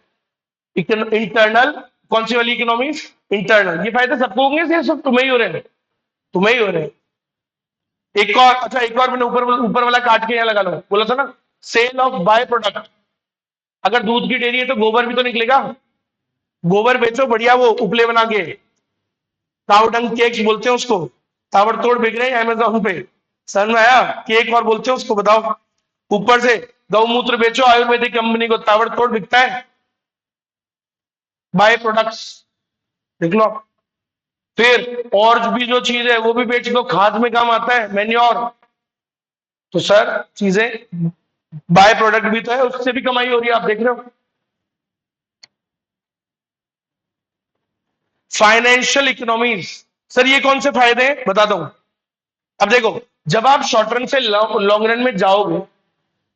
इंटरनल। कौन सी वाली इकोनॉमीज? इंटरनल। ये फायदे सबको होंगे, सिर्फ तुम्हें ही हो रहे हैं, तुम्हें ही हो रहे हैं। एक और, अच्छा एक और मैंने ऊपर ऊपर वाला काट के यहाँ लगा लो, बोला था ना, सेल ऑफ बाय प्रोडक्ट। अगर दूध की डेयरी है तो गोबर भी तो निकलेगा, गोबर बेचो बढ़िया, वो उपले बना के, काउडंग केक्स बोलते हैं उसको, ताबड़तोड़ बिक रहे हैं अमेजोन पे। समझ में आया? केक और बोलते हैं उसको, बताओ। ऊपर से गौमूत्र बेचो आयुर्वेदिक कंपनी को, ताबड़तोड़ बिकता है, बाय प्रोडक्ट्स, देख लो। फिर और भी जो चीज है वो भी बेच दो, खाद में काम आता है, मैन्योर। तो सर चीजें, बाय प्रोडक्ट भी तो है, उससे भी कमाई हो रही है, आप देख रहे हो। फाइनेंशियल इकोनॉमीज, सर ये कौन से फायदे हैं बताता हूं। अब देखो, जब आप शॉर्ट रन से लॉन्ग रन में जाओगे,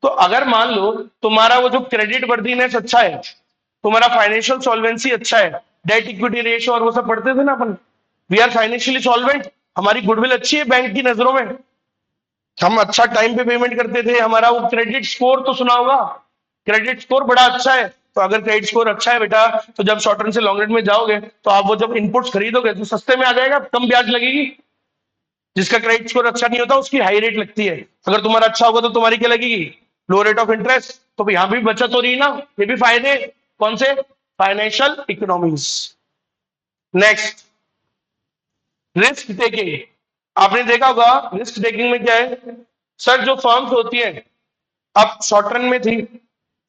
तो अगर मान लो तुम्हारा वो जो क्रेडिट वर्दीनेस अच्छा है, तुम्हारा फाइनेंशियल सॉल्वेंसी अच्छा है, डेट इक्विटी रेशियो और वो सब पढ़ते थे ना अपन, वी आर फाइनेंशियली सॉल्वेंट, हमारी गुडविल अच्छी है बैंक की नजरों में, हम अच्छा टाइम पे पेमेंट करते थे, हमारा वो क्रेडिट स्कोर तो सुना होगा, क्रेडिट स्कोर बड़ा अच्छा है। तो अगर क्रेडिट स्कोर अच्छा है बेटा, तो जब शॉर्ट रन से लॉन्ग रन में जाओगे तो आप वो जब इनपुट्स खरीदोगे तो सस्ते में आ जाएगा, कम ब्याज लगेगी। जिसका क्रेडिट स्कोर अच्छा नहीं होता उसकी हाई रेट लगती है, अगर तुम्हारा अच्छा होगा तो तुम्हारी क्या लगेगी? लो रेट ऑफ इंटरेस्ट। तो यहां भी बचत हो रही है ना, ये भी फायदे। कौन से? Financial economies. Next, risk taking. आपने देखा होगा रिस्क टेकिंग में क्या है सर, जो फर्म्स होती है, अब शॉर्ट रन में थी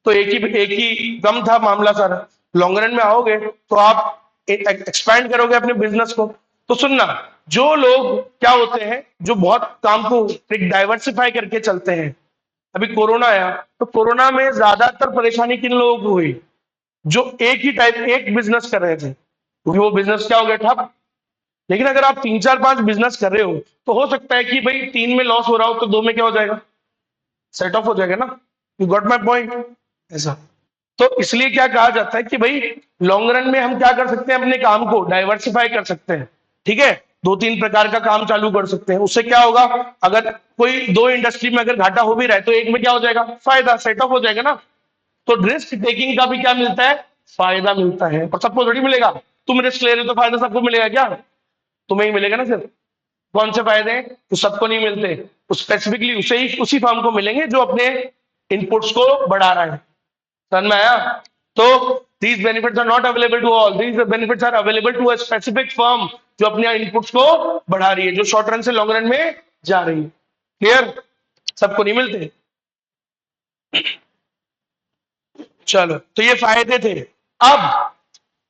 तो एक ही कम था मामला सर, लॉन्ग रन में आओगे तो आप एक्सपैंड करोगे अपने बिजनेस को। तो सुनना, जो लोग क्या होते हैं, जो बहुत काम को एक डाइवर्सिफाई करके चलते हैं, अभी कोरोना आया तो कोरोना में ज्यादातर परेशानी किन लोगों को हुई? जो एक ही टाइप एक बिजनेस कर रहे थे, क्योंकि वो बिजनेस क्या हो गया? ठप। लेकिन अगर आप 3 4 5 बिजनेस कर रहे हो तो हो सकता है कि भाई 3 में लॉस हो रहा हो तो 2 में क्या हो जाएगा? सेट ऑफ हो जाएगा ना। You got my point? ऐसा। तो इसलिए क्या कहा जाता है कि भाई लॉन्ग रन में हम क्या कर सकते हैं, अपने काम को डाइवर्सिफाई कर सकते हैं। ठीक है, 2 3 प्रकार का काम चालू कर सकते हैं, उससे क्या होगा, अगर कोई 2 इंडस्ट्री में अगर घाटा हो भी रहा है तो एक में क्या हो जाएगा? फायदा, सेट ऑफ हो जाएगा ना। तो रिस्क टेकिंग का भी क्या मिलता है? फायदा मिलता है। और सबको थोड़ी मिलेगा, तुम रिस्क ले रहे हो तो फायदा सबको मिलेगा क्या? तुम्हें ही मिलेगा ना सिर्फ। कौन से फायदे हैं? तो सबको नहीं मिलते, तो स्पेसिफिकली उसे ही, उसी फर्म को मिलेंगे जो अपने इनपुट्स को बढ़ा रहा है। समझ में आया? तो these benefits are not available to all, these benefits are available to a specific firm जो अपने इनपुट्स को बढ़ा रही है, जो शॉर्ट रन से लॉन्ग रन में जा रही है। क्लियर? सबको नहीं मिलते। चलो, तो ये फायदे थे। अब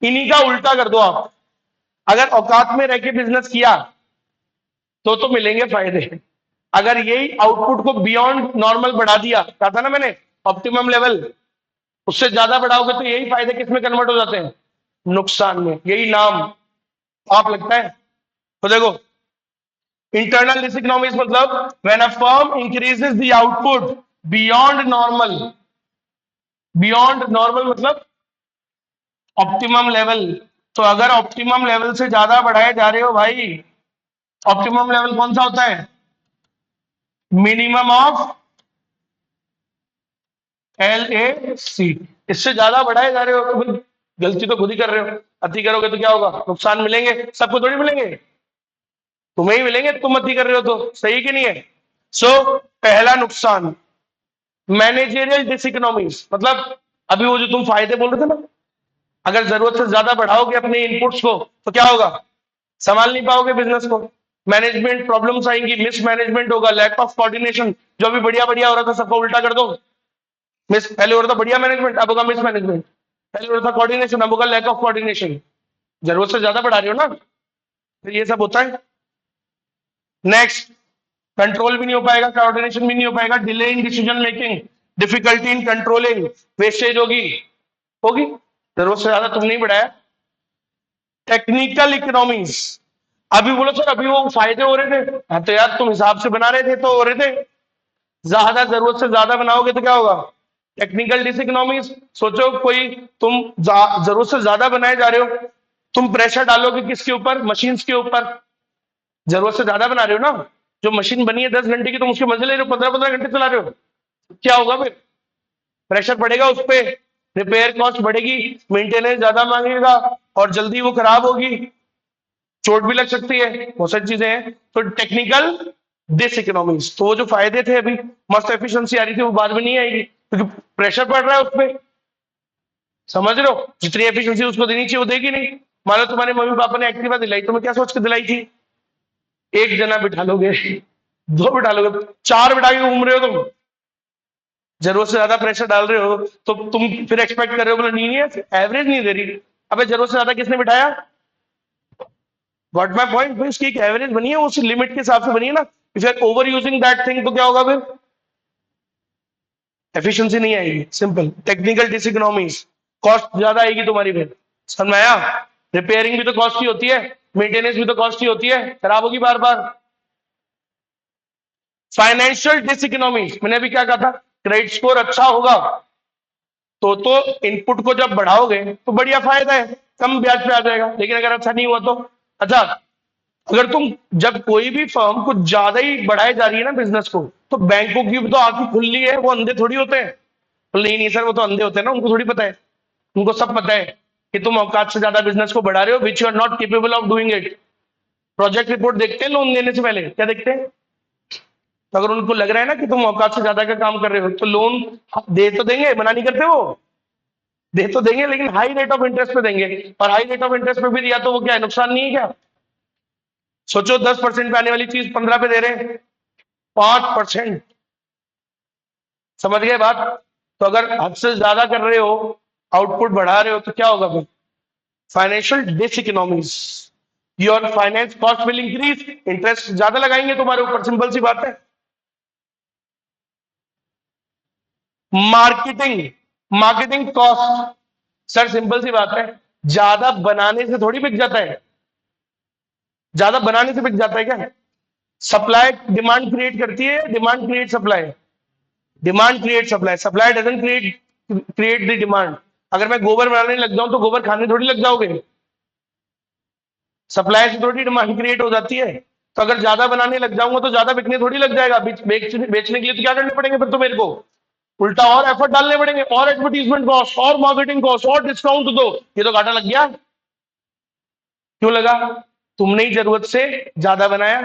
इन्हीं का उल्टा कर दो आप, अगर औकात में रह के बिजनेस किया तो मिलेंगे फायदे। अगर यही आउटपुट को बियॉन्ड नॉर्मल बढ़ा दिया, कहा था ना मैंने, ऑप्टिमम लेवल, उससे ज्यादा बढ़ाओगे तो यही फायदे किस में कन्वर्ट हो जाते हैं? नुकसान में। यही नाम आप लगता है। तो देखो, इंटरनल डिसइकोनॉमीज मतलब when a firm increases the output beyond normal, beyond normal मतलब ऑप्टिमम लेवल। तो अगर ऑप्टिमम लेवल से ज्यादा बढ़ाए जा रहे हो भाई, ऑप्टिमम लेवल कौन सा होता है? Minimum of LAC। इससे ज्यादा बढ़ाए जा रहे हो तो फिर गलती तो खुद ही कर रहे हो, अति करोगे तो क्या होगा? नुकसान मिलेंगे, सबको थोड़ी मिलेंगे, तुम्हें ही मिलेंगे, तुम अति कर रहे हो तो। सही कि नहीं है? पहला नुकसान मैनेजरियल डिसइकोनॉमीज, मतलब अभी वो जो तुम फायदे बोल रहे थे ना, अगर जरूरत से ज्यादा बढ़ाओगे अपने इनपुट्स को तो क्या होगा? संभाल नहीं पाओगे बिजनेस को, मैनेजमेंट प्रॉब्लम्स आएंगी, मिसमैनेजमेंट होगा, लैक ऑफ कोऑर्डिनेशन। जो अभी बढ़िया बढ़िया हो रहा था सबको उल्टा कर दो, मिस पहले हो रहा था बढ़िया मैनेजमेंट, अब होगा मिसमैनेजमेंट। पहले हो रहा था कोऑर्डिनेशन, अब होगा लैक ऑफ कोऑर्डिनेशन। जरूरत से ज्यादा बढ़ा रहे हो ना, फिर ये सब होता है। नेक्स्ट, कंट्रोल भी नहीं हो पाएगा, कोऑर्डिनेशन भी नहीं हो पाएगा, delay in decision making, difficulty in controlling, wastage होगी होगी जरूरत से ज्यादा तुम नहीं बढ़ाया। टेक्निकल इकोनॉमीज, अभी बोलो सर अभी वो फायदे हो रहे थे, हाँ तो यार तुम हिसाब से बना रहे थे तो हो रहे थे, ज्यादा जरूरत से ज्यादा बनाओगे तो क्या होगा, टेक्निकल डिसइकोनॉमीज। सोचो कोई तुम जरूरत से ज्यादा बनाए जा रहे हो, तुम प्रेशर डालोगे किसके ऊपर, मशीन्स के ऊपर। जरूरत से ज्यादा बना रहे हो ना, जो मशीन बनी है 10 घंटे की तुम उसके मजे ले रहे हो, 15-15 घंटे चला रहे हो, क्या होगा फिर, प्रेशर पड़ेगा उस पर, रिपेयर कॉस्ट बढ़ेगी, मेंटेनेंस ज्यादा मांगेगा और जल्दी वो खराब होगी, चोट भी लग सकती है, बहुत सारी चीजें हैं। तो टेक्निकल डिस इकोनॉमीज, तो वो जो फायदे थे अभी, मस्त एफिशिएंसी आ रही थी, वो बाद में नहीं आएगी क्योंकि प्रेशर पड़ रहा है उस पर। समझ रहे हो, जितनी एफिशिएंसी उसको देनी चाहिए वो देगी नहीं। मान लो तुम्हारे मम्मी पापा ने एक्टिवा दिलाई, तुम्हें क्या सोच के दिलाई थी, एक जना बिठा लोगे, दो बिठा लोगे, चार बिठा के घूम रहे हो तुम, जरूरत से ज्यादा प्रेशर डाल रहे हो तो तुम फिर एक्सपेक्ट कर रहे हो, बोले नहीं है एवरेज नहीं दे रही। अबे जरूरत से ज्यादा किसने बिठाया, व्हाट माय पॉइंट, भाई उसकी एक एवरेज बनी है, उस लिमिट के हिसाब से बनी है ना। If you are over using that thing तो क्या होगा फिर, एफिशिएंसी नहीं आएगी, सिंपल। टेक्निकल डिसइकोनॉमीज, कॉस्ट ज्यादा आएगी तुम्हारी फिर, समझ में आया। रिपेयरिंग भी तो कॉस्ट ही होती है, मेंटेनेंस भी तो कॉस्ट ही होती है, खराब होगी बार बार। फाइनेंशियल डिसइकोनॉमीज, मैंने अभी क्या कहा था, क्रेडिट स्कोर अच्छा होगा तो इनपुट को जब बढ़ाओगे तो बढ़िया फायदा है, कम ब्याज पे आ जाएगा, लेकिन अगर अच्छा नहीं हुआ तो। अच्छा, अगर तुम जब कोई भी फर्म कुछ ज्यादा ही बढ़ाई जा रही है ना बिजनेस को, तो बैंकों की भी तो आंखें खुली है, वो अंधे थोड़ी होते हैं। तो नहीं नहीं सर वो तो अंधे होते हैं ना, उनको थोड़ी पता है, उनको सब पता है कि तुम औकात से ज्यादा बिजनेस को बढ़ा रहे हो, which you are not capable of doing it. Project report देखते हैं लोन देने से पहले, क्या देखते हैं, तो अगर उनको लग रहा है ना कि तुम औकात से ज्यादा का काम कर रहे हो तो लोन दे तो देंगे, मना नहीं करते वो, दे तो देंगे लेकिन हाई रेट ऑफ इंटरेस्ट पे देंगे। और हाई रेट ऑफ इंटरेस्ट पे भी दिया तो वो क्या है, नुकसान नहीं है क्या। सोचो 10% पे आने वाली चीज 15 पे दे रहे हैं, 5%। समझ गए बात। तो अगर हद से ज्यादा कर रहे हो, आउटपुट बढ़ा रहे हो तो क्या होगा फिर, financial diseconomies, your finance cost will increase, interest ज्यादा लगाएंगे तुम्हारे ऊपर, सिंपल सी बात है। Marketing, marketing cost, sir simple सी बात है, ज्यादा बनाने से थोड़ी बिक जाता है, ज्यादा बनाने से बिक जाता है क्या। सप्लाई डिमांड क्रिएट करती है, demand create supply, demand create supply, supply doesn't create create the demand. अगर मैं गोबर बनाने लग जाऊं तो गोबर खाने थोड़ी लग जाओगे, सप्लाई से थोड़ी डिमांड क्रिएट हो जाती है। तो अगर ज्यादा बनाने लग जाऊंगा तो ज्यादा बिकने थोड़ी लग जाएगा, बेचने के लिए तो क्या करने पड़ेंगे फिर तो मेरे को, उल्टा और एफर्ट डालने पड़ेंगे, और एडवर्टीजमेंट कॉस्ट और मार्केटिंग कॉस्ट और डिस्काउंट दो, ये तो घाटा लग गया। क्यों लगा, तुमने ही जरूरत से ज्यादा बनाया,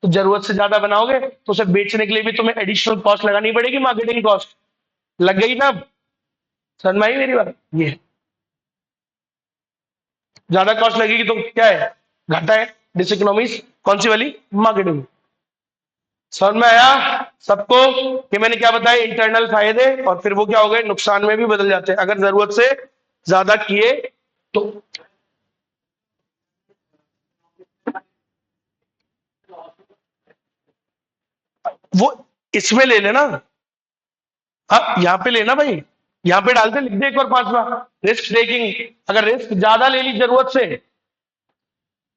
तो जरूरत से ज्यादा बनाओगे तो उसे बेचने के लिए भी तुम्हें एडिशनल कॉस्ट लगानी पड़ेगी, मार्केटिंग कॉस्ट लग गई ना। समझ में आई मेरी बात, ये ज्यादा कॉस्ट लगेगी तो क्या है, घाटा है, डिसइकोनॉमीज कौन सी वाली, मार्केटिंग। समझ में आया सबको कि मैंने क्या बताया, इंटरनल फायदे, और फिर वो क्या हो गए, नुकसान में भी बदल जाते हैं अगर जरूरत से ज्यादा किए तो। वो इसमें ले लेना, हाँ यहाँ पे लेना भाई, यहाँ पे डालते लिख दे एक बार 5 बार, रिस्क टेकिंग, अगर रिस्क ज्यादा ले ली जरूरत से,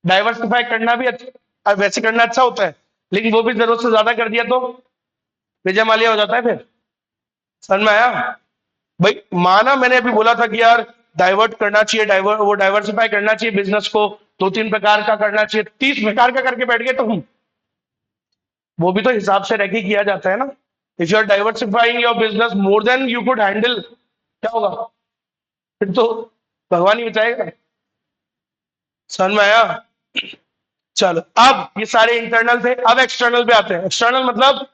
डाइवर्सिफाई करना भी अच्छा, वैसे करना अच्छा होता है, लेकिन वो भी जरूरत से ज्यादा कर दिया तो विजय माल्या हो जाता है फिर। समझ में आया भाई, माना मैंने अभी बोला था कि यार डाइवर्ट करना चाहिए, वो डाइवर्सिफाई करना चाहिए बिजनेस को, 2-3 प्रकार का करना चाहिए, 30 प्रकार का करके बैठ गए तो हम, वो भी तो हिसाब से रह के किया जाता है ना। If you are diversifying your business more than you could handle, क्या होगा फिर तो, भगवान ही बचाएगा। समझ में आया। चलो अब ये सारे इंटरनल थे, अब एक्सटर्नल पे आते हैं। एक्सटर्नल मतलब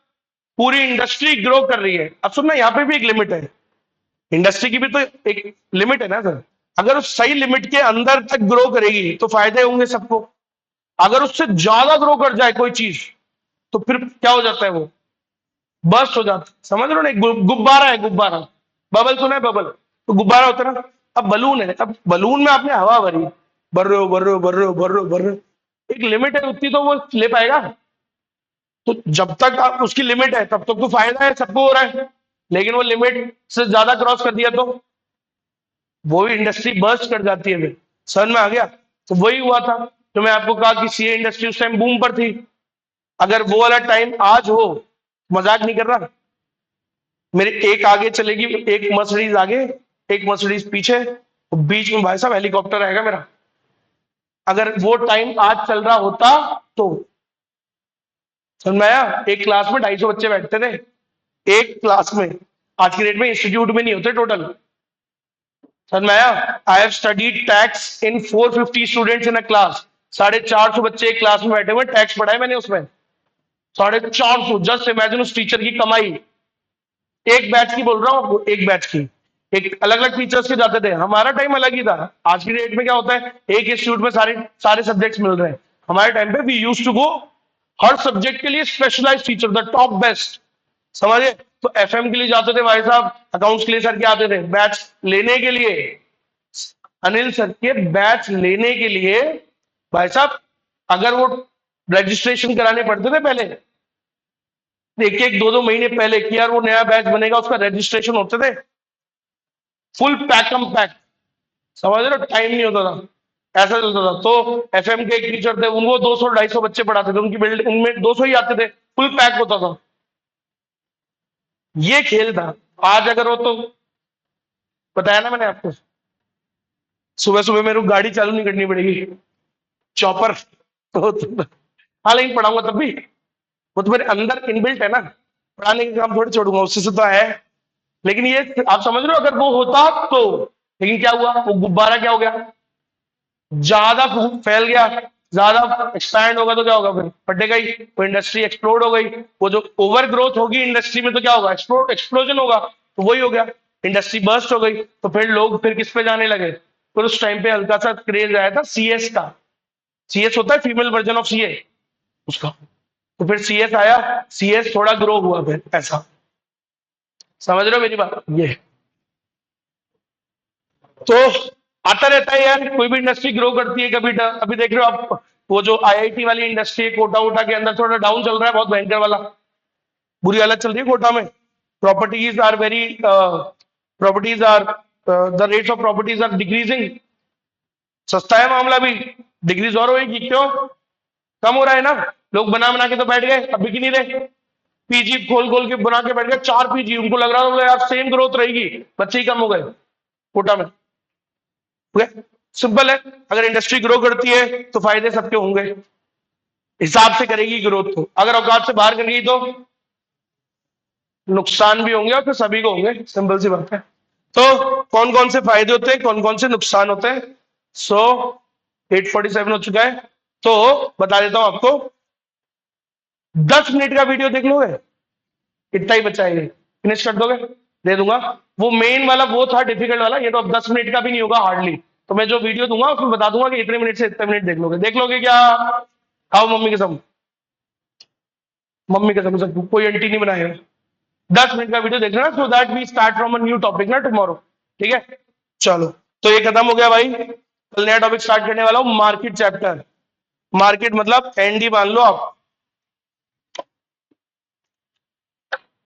पूरी इंडस्ट्री ग्रो कर रही है। अब सुनना, यहाँ पे भी एक लिमिट है, इंडस्ट्री की भी तो एक लिमिट है ना सर, अगर उस सही लिमिट के अंदर तक ग्रो करेगी तो फायदे होंगे सबको। अगर उससे ज्यादा ग्रो कर जाए कोई चीज तो फिर क्या हो जाता है, वो बर्स्ट हो जाता है। समझ रहे हो ना, एक गुब्बारा है, गुब्बारा, बबल सुना है, बबल तो गुब्बारा होता है ना। अब बलून है, अब बलून में आपने हवा भरी, भर रहे हो भर रहे हो भर रहे हो भर रहे हो भर रहे हो, एक लिमिट है, उतनी तो वो ले पाएगा। तो जब तक आप उसकी लिमिट है तब तक तो फायदा है, सबको हो रहा है। लेकिन वो लिमिट से ज्यादा क्रॉस कर दिया तो वो भी इंडस्ट्री बर्स्ट कर जाती है फिर। समझ में आ गया? तो वही हुआ था जो मैं आपको कहा कि सीए इंडस्ट्री उस टाइम बूम पर थी। अगर वो वाला टाइम आज हो, मजाक नहीं कर रहा, मेरे एक आगे चलेगी, एक मर्सिडीज आगे, एक मर्सिडीज पीछे, और बीच में भाई साहब हेलीकॉप्टर आएगा मेरा। अगर वो टाइम आज चल रहा होता तो, समझ में आया? एक क्लास में 250 बच्चे बैठते थे, एक क्लास में। आज की डेट में इंस्टीट्यूट में नहीं होते टोटल। समझ में आया? I have studied tax in 450 students in a class. 450 बच्चे एक क्लास में बैठे हुए, टैक्स पढ़ा है मैंने उसमें। 450, जस्ट इमेजिन उस टीचर की कमाई। एक बैच की बोल रहा हूँ आपको, एक बैच की। एक अलग अलग टीचर्स के जाते थे, हमारा टाइम अलग ही था। आज की डेट में क्या होता है, एक इंस्टीट्यूट में सारे सारे सब्जेक्ट्स मिल रहे हैं। हमारे टाइम पे वी यूज टू गो हर सब्जेक्ट के लिए specialize teacher, the top best. समझे? तो एफएम के लिए जाते थे भाई साहब, अकाउंट्स के लिए सर के आते थे बैच लेने के लिए। अनिल सर के बैच लेने के लिए भाई साहब, अगर वो रजिस्ट्रेशन कराने पड़ते थे पहले, एक एक दो दो महीने पहले कि यार वो नया बैच बनेगा, उसका रजिस्ट्रेशन होते थे, फुल पैकम पैक। समझ रहे हो? टाइम नहीं होता था, ऐसा चलता था। तो एफएम के एक टीचर थे, उनको 200-250 बच्चे पढ़ाते थे, उनकी बिल्डिंग उनमें 200 ही आते थे, फुल पैक होता था। ये खेल था। आज अगर हो तो, बताया ना मैंने आपको, सुबह सुबह मेरे को गाड़ी चालू नहीं करनी पड़ेगी, चॉपर तो हाँ, लेकिन पढ़ाऊंगा तब भी, वो तो मेरे अंदर इनबिल्ट है ना, पढ़ाने का काम थोड़ी छोड़ूंगा, उससे से तो है। लेकिन ये आप समझ रहे हो, अगर वो होता तो। लेकिन क्या हुआ, वो गुब्बारा क्या हो गया, ज्यादा फैल गया, ज्यादा एक्सपैंड होगा तो क्या होगा, फिर फटेगा ही, वो इंडस्ट्री एक्सप्लोड हो गई। वो जो ओवर ग्रोथ होगी इंडस्ट्री में तो क्या होगा, एक्सप्लोजन होगा। तो वही हो गया, इंडस्ट्री बर्स्ट हो गई। तो फिर लोग फिर किस पे जाने लगे, फिर उस टाइम पे हल्का सा क्रेज आया था सीएस का। सीएस होता है फीमेल वर्जन ऑफ सीए, उसका। तो फिर सीएस आया, सीएस थोड़ा ग्रो हुआ फिर, ऐसा। समझ रहे हो मेरी बात? ये तो आता रहता है यार, कोई भी इंडस्ट्री ग्रो करती है कभी। अभी देख रहे हो आप, वो जो आईआईटी वाली इंडस्ट्री है कोटा वोटा के अंदर, थोड़ा डाउन चल रहा है, बहुत भयंकर वाला, बुरी हालत चल रही है कोटा में। Properties are very, properties are, the rates of properties are decreasing. सस्ता है मामला भी, डिक्रीज और होगी, क्यों? कम हो रहा है ना। लोग बना बना के तो बैठ गए, अब बिक नहीं रहे। पीजी खोल खोल के बना के बैठ गए, 4 पीजी, उनको लग रहा था यार सेम ग्रोथ रहेगी, बच्चे ही कम हो गए कोटा में। सिंपल है, अगर इंडस्ट्री ग्रो करती है तो फायदे सबके होंगे, हिसाब से करेगी ग्रोथ। तो अगर औकात से बाहर कर गई तो नुकसान भी होंगे, और फिर सभी को होंगे, सिंपल सी बात है। तो कौन कौन से फायदे होते हैं, कौन कौन से नुकसान होते हैं? सो 8:47 हो चुका है, तो बता देता हूं आपको। 10 मिनट का वीडियो देख लोगे, इतना ही बचा है, फिनिश कर दोगे, दे दूंगा। वो मेन वाला वो था डिफिकल्ट वाला, ये तो अब 10 मिनट का भी नहीं होगा हार्डली। तो मैं जो वीडियो दूंगा उसमें बता दूंगा कि इतने मिनट से इतने मिनट देख लोगे क्या? आओ मम्मी कसम, मम्मी कसम से कोई एंटी नहीं बनाएगा। 10 मिनट का वीडियो देखना, so that we start from a new topic ना टुमारो। ठीक है, चलो। तो ये खत्म हो गया भाई, कल नया टॉपिक स्टार्ट करने वाला हूँ, मार्केट चैप्टर। मार्केट मतलब एनडी मान लो आप,